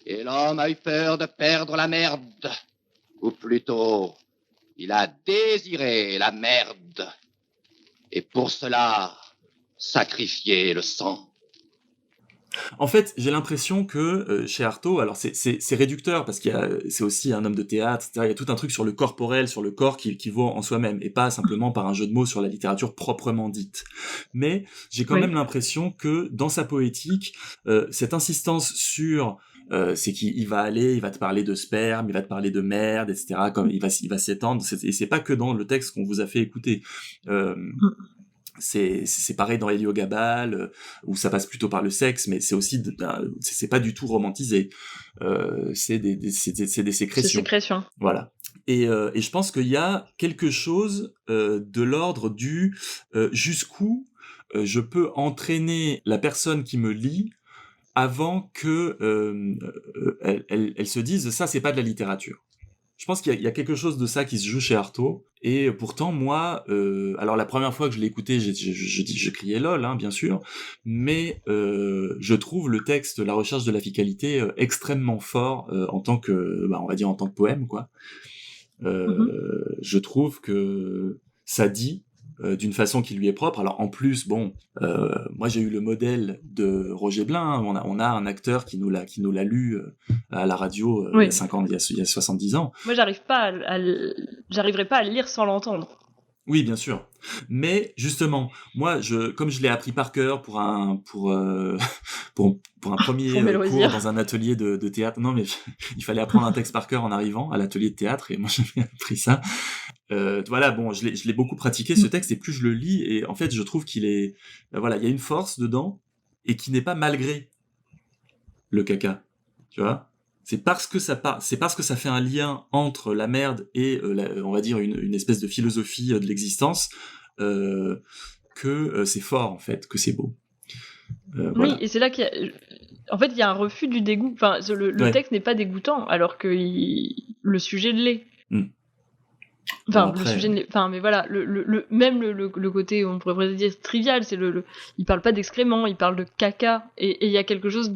[SPEAKER 3] Et l'homme a eu peur de perdre la merde. Ou plutôt, il a désiré la merde. Et pour cela, sacrifié le sang.
[SPEAKER 2] En fait, j'ai l'impression que chez Artaud, alors c'est réducteur parce c'est aussi un homme de théâtre, etc. Il y a tout un truc sur le corporel, sur le corps qui vaut en soi-même, et pas simplement par un jeu de mots sur la littérature proprement dite. Mais j'ai quand même l'impression que dans sa poétique, cette insistance sur c'est qu'il va te parler de sperme, il va te parler de merde, etc. Comme il va s'étendre. Et c'est pas que dans le texte qu'on vous a fait écouter. C'est pareil dans Héliogabale, où ça passe plutôt par le sexe, mais c'est aussi c'est pas du tout romantisé. C'est des sécrétions.
[SPEAKER 1] C'est sécrétions.
[SPEAKER 2] Voilà. Et je pense qu'il y a quelque chose de l'ordre du jusqu'où je peux entraîner la personne qui me lit avant que elle se dise ça, c'est pas de la littérature. Je pense qu'il y a quelque chose de ça qui se joue chez Artaud, et pourtant moi, alors la première fois que je l'ai écouté, je criais lol, hein, bien sûr, mais je trouve le texte La recherche de la ficalité extrêmement fort en tant que, on va dire en tant que poème, quoi. Je trouve que ça dit d'une façon qui lui est propre. Alors en plus, moi j'ai eu le modèle de Roger Blin, hein. On a un acteur qui nous l'a lu à la radio il y a 5 ans, il y a 70 ans.
[SPEAKER 1] Moi j'arriverai pas à le lire sans l'entendre.
[SPEAKER 2] Oui, bien sûr. Mais justement, moi, comme je l'ai appris par cœur pour un premier cours dans un atelier de théâtre. Non, mais il fallait apprendre un texte par cœur en arrivant à l'atelier de théâtre, et moi j'avais appris ça. Voilà, je l'ai beaucoup pratiqué ce texte, et plus je le lis, et en fait, je trouve qu'il est, voilà, il y a une force dedans, et qui n'est pas malgré le caca, tu vois. C'est parce que ça fait un lien entre la merde et on va dire une espèce de philosophie de l'existence que c'est fort, en fait, que c'est beau.
[SPEAKER 1] Voilà. Oui, et c'est là qu'il y a, en fait, il y a un refus du dégoût. Enfin, le texte n'est pas dégoûtant, alors que le sujet l'est. Enfin, le sujet l'est. Enfin, mais voilà, même le côté, on pourrait dire trivial, c'est il parle pas d'excréments, il parle de caca, et il y a quelque chose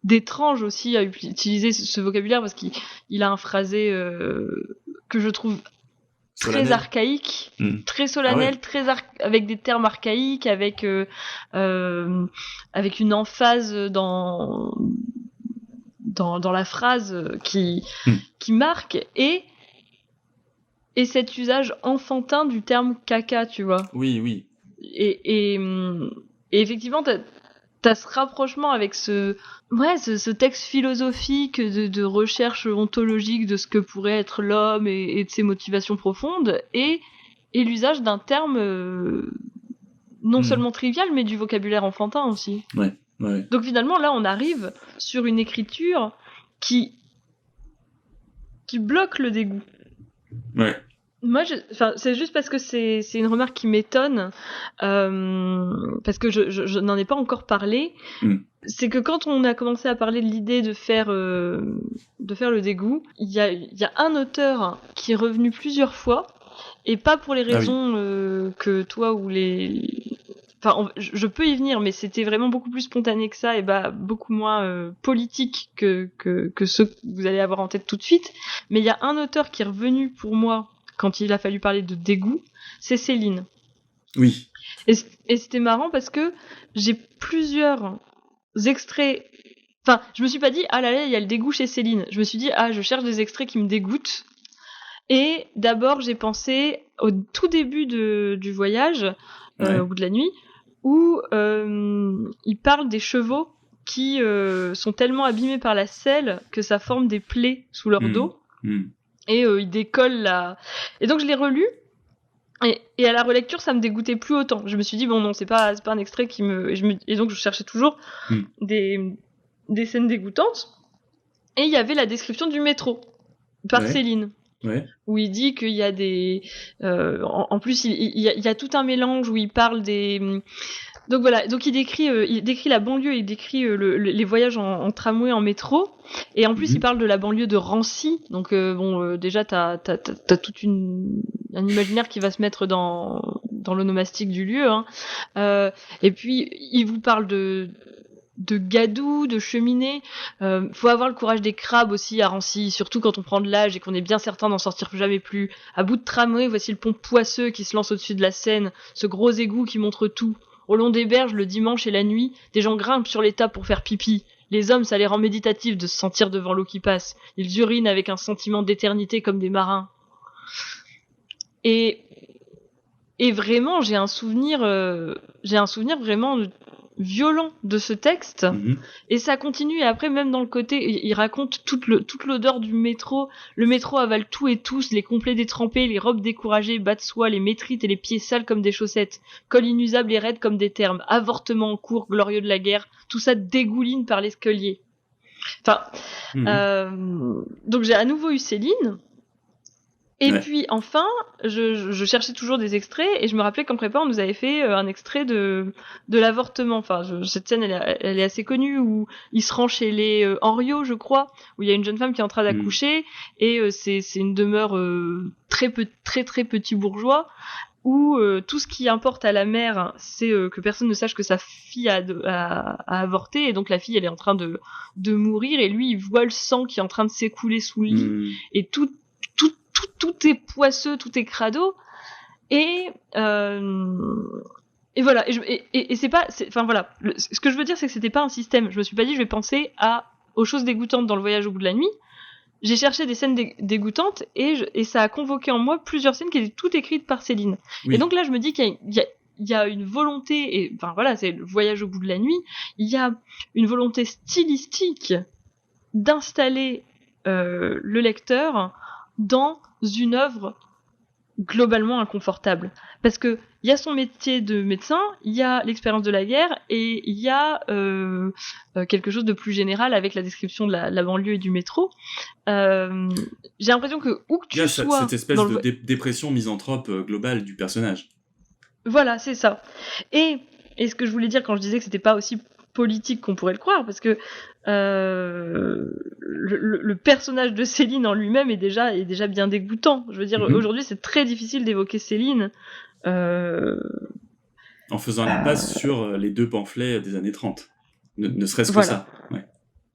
[SPEAKER 1] d'étrange aussi à utiliser ce vocabulaire, parce qu'il a un phrasé que je trouve très archaïque, très solennel, avec des termes archaïques, avec une emphase dans la phrase qui marque, et cet usage enfantin du terme caca, tu vois.
[SPEAKER 2] Oui.
[SPEAKER 1] Et effectivement, t'as ce rapprochement avec ce texte philosophique de recherche ontologique de ce que pourrait être l'homme et de ses motivations profondes, et l'usage d'un terme non seulement trivial, mais du vocabulaire enfantin aussi.
[SPEAKER 2] Ouais.
[SPEAKER 1] Donc finalement, là, on arrive sur une écriture qui bloque le dégoût.
[SPEAKER 2] Ouais.
[SPEAKER 1] Moi, c'est juste parce que c'est une remarque qui m'étonne, parce que je n'en ai pas encore parlé. C'est que quand on a commencé à parler de l'idée de faire le dégoût, il y a un auteur qui est revenu plusieurs fois, et pas pour les raisons que toi ou les... Enfin, je peux y venir, mais c'était vraiment beaucoup plus spontané que ça, et beaucoup moins politique que ceux que vous allez avoir en tête tout de suite. Mais il y a un auteur qui est revenu pour moi quand il a fallu parler de dégoût, c'est Céline.
[SPEAKER 2] Oui.
[SPEAKER 1] Et c'était marrant parce que j'ai plusieurs extraits... Enfin, je me suis pas dit, ah là là, il y a le dégoût chez Céline. Je me suis dit, je cherche des extraits qui me dégoûtent. Et d'abord, j'ai pensé au tout début du voyage, au bout de la nuit, où il parle des chevaux qui sont tellement abîmés par la selle que ça forme des plaies sous leur dos. Et il décolle là. Et donc je l'ai relu, Et à la relecture, ça me dégoûtait plus autant. Je me suis dit, bon, non, c'est pas un extrait qui me... Et donc, je cherchais toujours des scènes dégoûtantes. Et il y avait la description du métro, par Céline.
[SPEAKER 2] Ouais.
[SPEAKER 1] Où il dit qu'il y a des... en plus, il y a tout un mélange où il parle des... Donc voilà, donc il décrit la banlieue, il décrit les voyages en tramway, en métro, et en plus il parle de la banlieue de Rancy. Donc déjà t'as tout un imaginaire qui va se mettre dans l'onomastique du lieu. Hein. Et puis il vous parle de gadou, de cheminée. Faut avoir le courage des crabes aussi à Rancy, surtout quand on prend de l'âge et qu'on est bien certain d'en sortir jamais plus. À bout de tramway, voici le pont Poisseux qui se lance au-dessus de la Seine, ce gros égout qui montre tout. Au long des berges, le dimanche et la nuit, des gens grimpent sur les tables pour faire pipi. Les hommes, ça les rend méditatifs de se sentir devant l'eau qui passe. Ils urinent avec un sentiment d'éternité comme des marins. Et vraiment, j'ai un souvenir vraiment violent de ce texte. Et ça continue, et après, même dans le côté, il raconte toute l'odeur du métro. Le métro avale tout et tous, les complets détrempés, les robes découragées, bas de soie, les métrites et les pieds sales comme des chaussettes, cols inusables et raides comme des termes, avortement en cours, glorieux de la guerre, tout ça dégouline par l'escalier. Enfin, donc j'ai à nouveau eu Céline. Et puis enfin, je cherchais toujours des extraits et je me rappelais qu'en prépa on nous avait fait un extrait de l'avortement. Enfin, cette scène elle est assez connue où il se rend chez les Henriot, je crois, où il y a une jeune femme qui est en train d'accoucher et c'est une demeure très petit bourgeois où tout ce qui importe à la mère, c'est que personne ne sache que sa fille a avorté et donc la fille elle est en train de mourir et lui il voit le sang qui est en train de s'écouler sous le lit et tout est poisseux, tout est crado, et voilà. Et c'est pas, enfin voilà. Ce que je veux dire, c'est que c'était pas un système. Je me suis pas dit, je vais penser aux choses dégoûtantes dans le voyage au bout de la nuit. J'ai cherché des scènes dégoûtantes et ça a convoqué en moi plusieurs scènes qui étaient toutes écrites par Céline. Oui. Et donc là, je me dis qu'il y a une volonté, et enfin voilà, c'est le voyage au bout de la nuit. Il y a une volonté stylistique d'installer le lecteur dans une œuvre globalement inconfortable. Parce que il y a son métier de médecin, il y a l'expérience de la guerre, et il y a quelque chose de plus général avec la description de la banlieue et du métro. J'ai l'impression que où que tu sois...
[SPEAKER 2] cette espèce de dépression misanthrope globale du personnage.
[SPEAKER 1] Voilà, c'est ça. Et ce que je voulais dire quand je disais que c'était pas aussi politique qu'on pourrait le croire, parce que le personnage de Céline en lui-même est déjà bien dégoûtant. Je veux dire, aujourd'hui, c'est très difficile d'évoquer Céline.
[SPEAKER 2] En faisant l'impasse sur les 2 pamphlets des années 30. Ne serait-ce que ça. Ouais.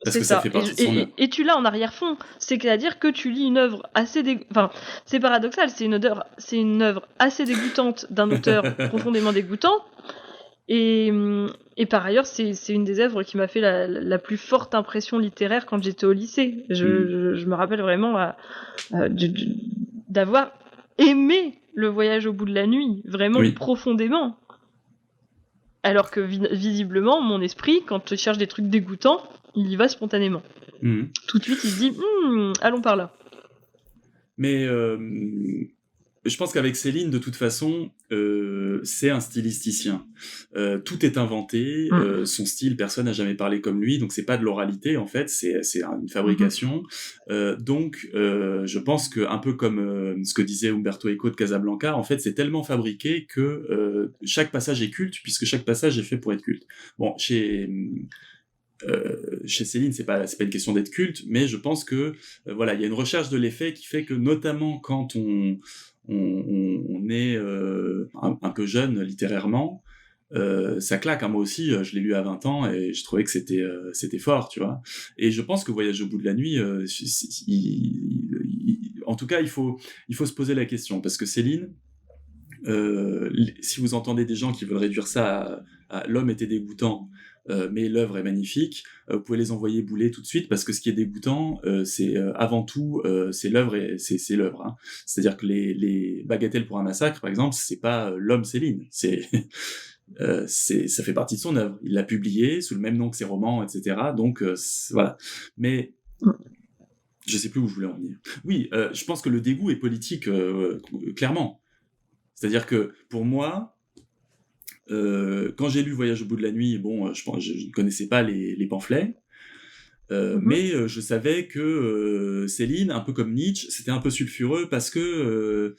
[SPEAKER 2] Parce que ça fait partie de son œuvre.
[SPEAKER 1] Et tu l'as en arrière-fond. C'est-à-dire que tu lis une œuvre assez Enfin, c'est paradoxal, c'est une œuvre assez dégoûtante d'un auteur profondément dégoûtant. Et par ailleurs, c'est une des œuvres qui m'a fait la plus forte impression littéraire quand j'étais au lycée. Je me rappelle vraiment d'avoir aimé le voyage au bout de la nuit, vraiment profondément. Alors que visiblement, mon esprit, quand je cherche des trucs dégoûtants, il y va spontanément. Tout de suite, il se dit allons par là.
[SPEAKER 2] Mais je pense qu'avec Céline, de toute façon, c'est un stylisticien. Tout est inventé, son style, personne n'a jamais parlé comme lui, donc c'est pas de l'oralité en fait, c'est une fabrication. Donc, je pense que un peu comme ce que disait Umberto Eco de Casablanca, en fait, c'est tellement fabriqué que chaque passage est culte, puisque chaque passage est fait pour être culte. Bon, chez Céline, c'est pas une question d'être culte, mais je pense que voilà, il y a une recherche de l'effet qui fait que notamment quand on est un peu jeune littérairement, ça claque. Moi aussi, je l'ai lu à 20 ans et je trouvais que c'était fort, tu vois. Et je pense que Voyage au bout de la nuit, en tout cas, il faut se poser la question, parce que Céline, si vous entendez des gens qui veulent réduire ça à l'homme était dégoûtant, mais l'œuvre est magnifique, vous pouvez les envoyer bouler tout de suite, parce que ce qui est dégoûtant, c'est avant tout c'est l'œuvre, et c'est l'œuvre. Hein. C'est-à-dire que les Bagatelles pour un massacre, par exemple, c'est pas l'homme Céline, ça fait partie de son œuvre. Il l'a publié sous le même nom que ses romans, etc. Donc voilà. Mais je sais plus où je voulais en venir. Oui, je pense que le dégoût est politique, clairement. C'est-à-dire que pour moi, quand j'ai lu Voyage au bout de la nuit, bon, je ne connaissais pas les pamphlets, mais je savais que Céline, un peu comme Nietzsche, c'était un peu sulfureux parce que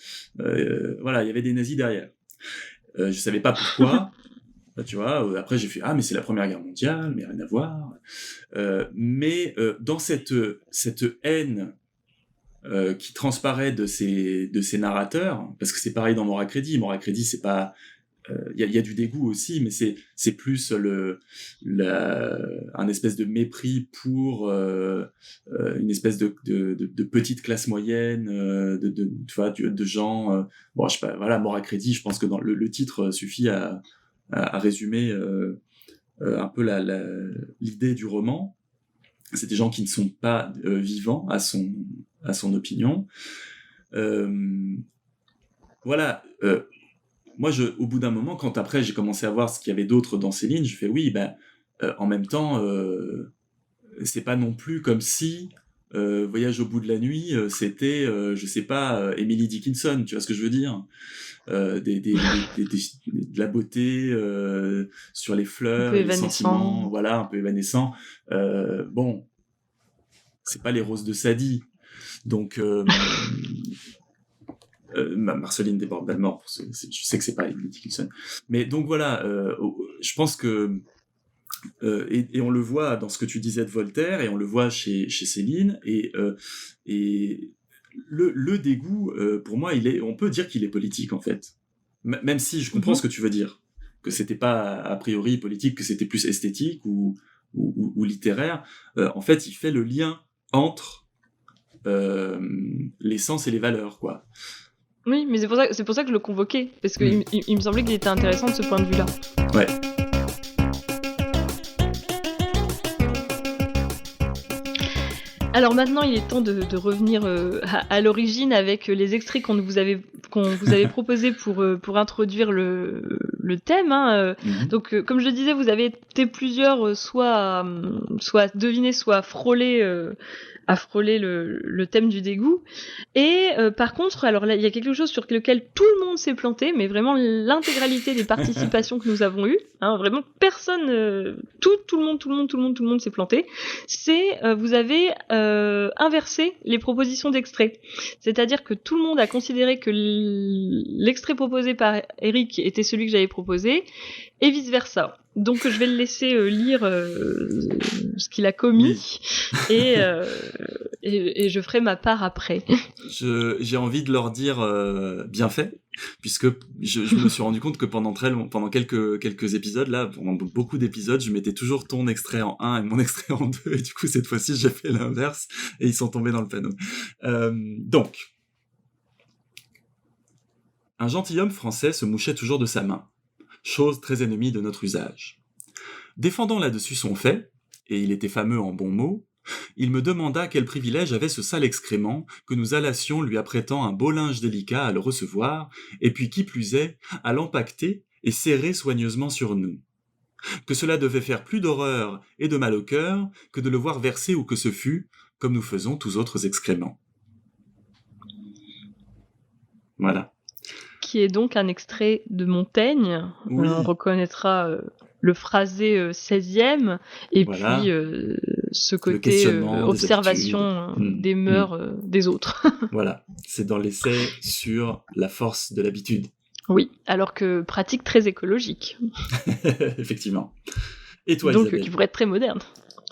[SPEAKER 2] voilà, il y avait des nazis derrière. Je savais pas pourquoi. Bah, tu vois, après j'ai fait mais c'est la Première Guerre mondiale, mais rien à voir. Mais dans cette haine qui transparaît de ces narrateurs, parce que c'est pareil dans Mort à crédit. Mort à crédit, c'est pas, il y a du dégoût aussi, mais c'est plus un espèce de mépris pour une espèce de petite classe moyenne, tu vois, de gens. Bon, je sais pas, voilà, Mort à crédit. Je pense que dans le titre suffit à résumer un peu l'idée du roman. C'est des gens qui ne sont pas vivants à son opinion. Voilà. Moi, au bout d'un moment, quand après j'ai commencé à voir ce qu'il y avait d'autre dans Céline, je fais oui, en même temps, c'est pas non plus comme si Voyage au bout de la nuit, c'était, je sais pas, Emily Dickinson, tu vois ce que je veux dire, de la beauté sur les fleurs, et les sentiments, voilà, un peu évanescent. Bon, c'est pas les roses de Sadie, donc Marceline Desbordes-Bellemare, je sais que c'est pas Emily Dickinson, mais donc voilà, je pense que et on le voit dans ce que tu disais de Voltaire, et on le voit chez Céline, et le dégoût, pour moi, on peut dire qu'il est politique, en fait. Même si je comprends ce que tu veux dire, que c'était pas a priori politique, que c'était plus esthétique ou littéraire. En fait, il fait le lien entre les sens et les valeurs, quoi.
[SPEAKER 1] Oui, mais c'est pour ça que je le convoquais, parce qu'il me semblait qu'il était intéressant de ce point de vue-là.
[SPEAKER 2] Ouais.
[SPEAKER 1] Alors maintenant, il est temps de revenir à l'origine avec les extraits qu'on vous avait proposés pour introduire le thème. Hein. Donc, comme je le disais, vous avez été plusieurs, soit à deviner, soit à frôler le thème du dégoût. Et par contre, alors là, il y a quelque chose sur lequel tout le monde s'est planté, mais vraiment l'intégralité des participations que nous avons eues, hein, vraiment personne, tout le monde s'est planté. C'est vous avez inversé les propositions d'extrait. C'est-à-dire que tout le monde a considéré que l'extrait proposé par Eric était celui que j'avais proposé, et vice-versa. Donc je vais le laisser lire ce qu'il a commis, et je ferai ma part après.
[SPEAKER 2] J'ai envie de leur dire bien fait, puisque je me suis rendu compte que pendant quelques épisodes, là, pendant beaucoup d'épisodes, je mettais toujours ton extrait en 1 et mon extrait en 2, et du coup cette fois-ci j'ai fait l'inverse, et ils sont tombés dans le panneau. Donc, un gentilhomme français se mouchait toujours de sa main, chose très ennemie de notre usage. Défendant là-dessus son fait, et il était fameux en bons mots, il me demanda quel privilège avait ce sale excrément que nous allassions lui apprêtant un beau linge délicat à le recevoir, et puis qui plus est, à l'empaqueter et serrer soigneusement sur nous. Que cela devait faire plus d'horreur et de mal au cœur que de le voir verser où que ce fût, comme nous faisons tous autres excréments. Voilà.
[SPEAKER 1] Qui est donc un extrait de Montaigne.
[SPEAKER 2] Oui.
[SPEAKER 1] On reconnaîtra le phrasé 16e, et voilà. Puis ce côté observation des mœurs des autres.
[SPEAKER 2] Voilà, c'est dans l'essai sur la force de l'habitude.
[SPEAKER 1] Oui, alors que pratique très écologique.
[SPEAKER 2] Effectivement. Et toi,
[SPEAKER 1] donc,
[SPEAKER 2] Isabelle ?
[SPEAKER 1] Qui pourrait être très moderne.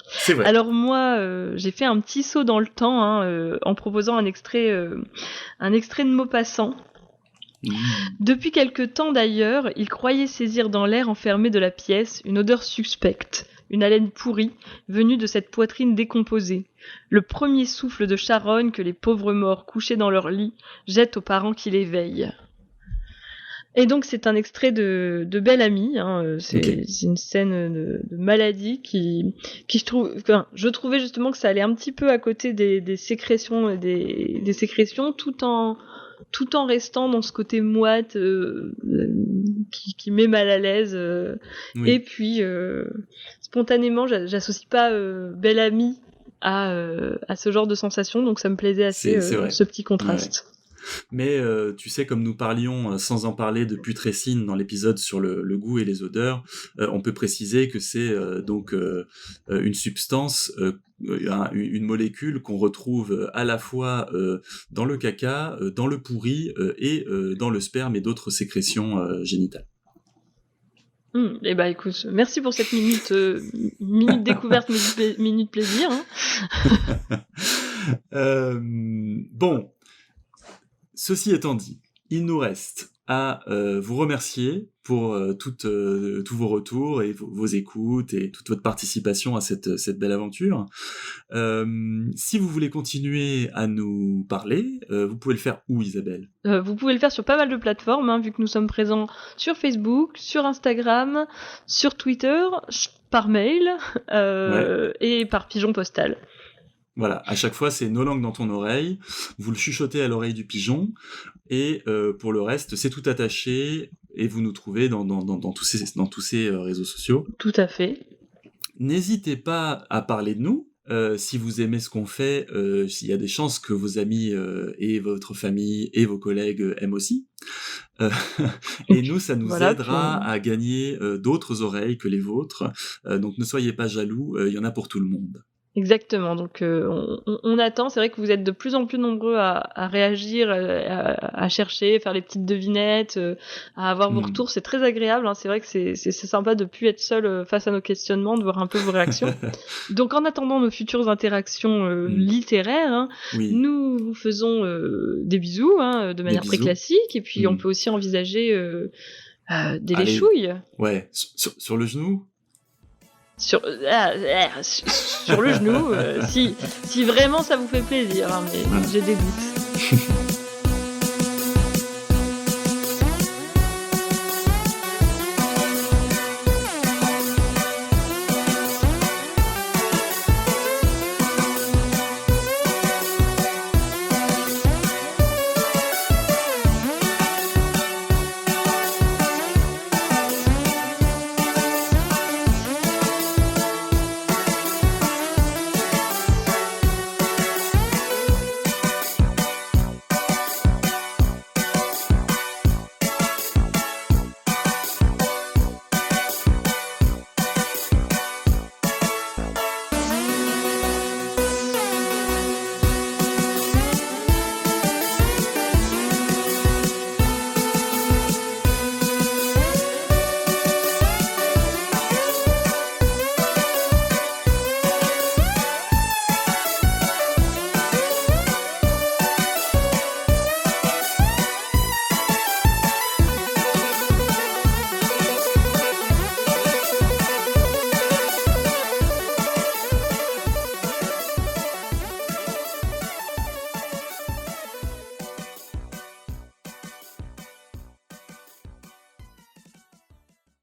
[SPEAKER 2] C'est vrai.
[SPEAKER 1] Alors moi, j'ai fait un petit saut dans le temps en proposant un extrait de Maupassant. Depuis quelque temps d'ailleurs, il croyait saisir dans l'air enfermé de la pièce une odeur suspecte, une haleine pourrie, venue de cette poitrine décomposée, le premier souffle de charogne que les pauvres morts couchés dans leur lit jettent aux parents qui les veillent. Et donc c'est un extrait de Belle Amie, hein, c'est une scène de maladie qui je trouvais justement que ça allait un petit peu à côté des sécrétions, des sécrétions, tout en restant dans ce côté moite qui met mal à l'aise. Oui. Et puis, spontanément, j'associe pas Belle Amie à ce genre de sensation, donc ça me plaisait assez, ce petit contraste.
[SPEAKER 2] Ouais. mais tu sais, comme nous parlions sans en parler de putrécine dans l'épisode sur le goût et les odeurs, on peut préciser que c'est donc une substance, une molécule qu'on retrouve à la fois dans le caca, dans le pourri et dans le sperme et d'autres sécrétions génitales.
[SPEAKER 1] Eh ben écoute, merci pour cette minute découverte, minute plaisir.
[SPEAKER 2] Hein. Bon, ceci étant dit, il nous reste à vous remercier pour tous vos retours et vos écoutes et toute votre participation à cette belle aventure. Si vous voulez continuer à nous parler, vous pouvez le faire où, Isabelle ?
[SPEAKER 1] Vous pouvez le faire sur pas mal de plateformes, hein, vu que nous sommes présents sur Facebook, sur Instagram, sur Twitter, par mail et par pigeon postal.
[SPEAKER 2] Voilà, à chaque fois, c'est nos langues dans ton oreille, vous le chuchotez à l'oreille du pigeon, et pour le reste, c'est tout attaché, et vous nous trouvez dans tous ces réseaux sociaux.
[SPEAKER 1] Tout à fait.
[SPEAKER 2] N'hésitez pas à parler de nous, si vous aimez ce qu'on fait, s'il y a des chances que vos amis et votre famille et vos collègues aiment aussi. Et nous, ça nous aidera à gagner d'autres oreilles que les vôtres, donc ne soyez pas jaloux, il y en a pour tout le monde.
[SPEAKER 1] Exactement, donc on attend, c'est vrai que vous êtes de plus en plus nombreux à réagir, à chercher, faire les petites devinettes, à avoir vos retours, c'est très agréable, hein. C'est vrai que c'est sympa de plus être seul face à nos questionnements, de voir un peu vos réactions. Donc en attendant nos futures interactions littéraires, hein, nous vous faisons des bisous, hein, de manière très classique, et puis on peut aussi envisager des léchouilles.
[SPEAKER 2] Ouais, sur le genou.
[SPEAKER 1] Sur le genou, si vraiment ça vous fait plaisir, hein, mais j'ai des doutes.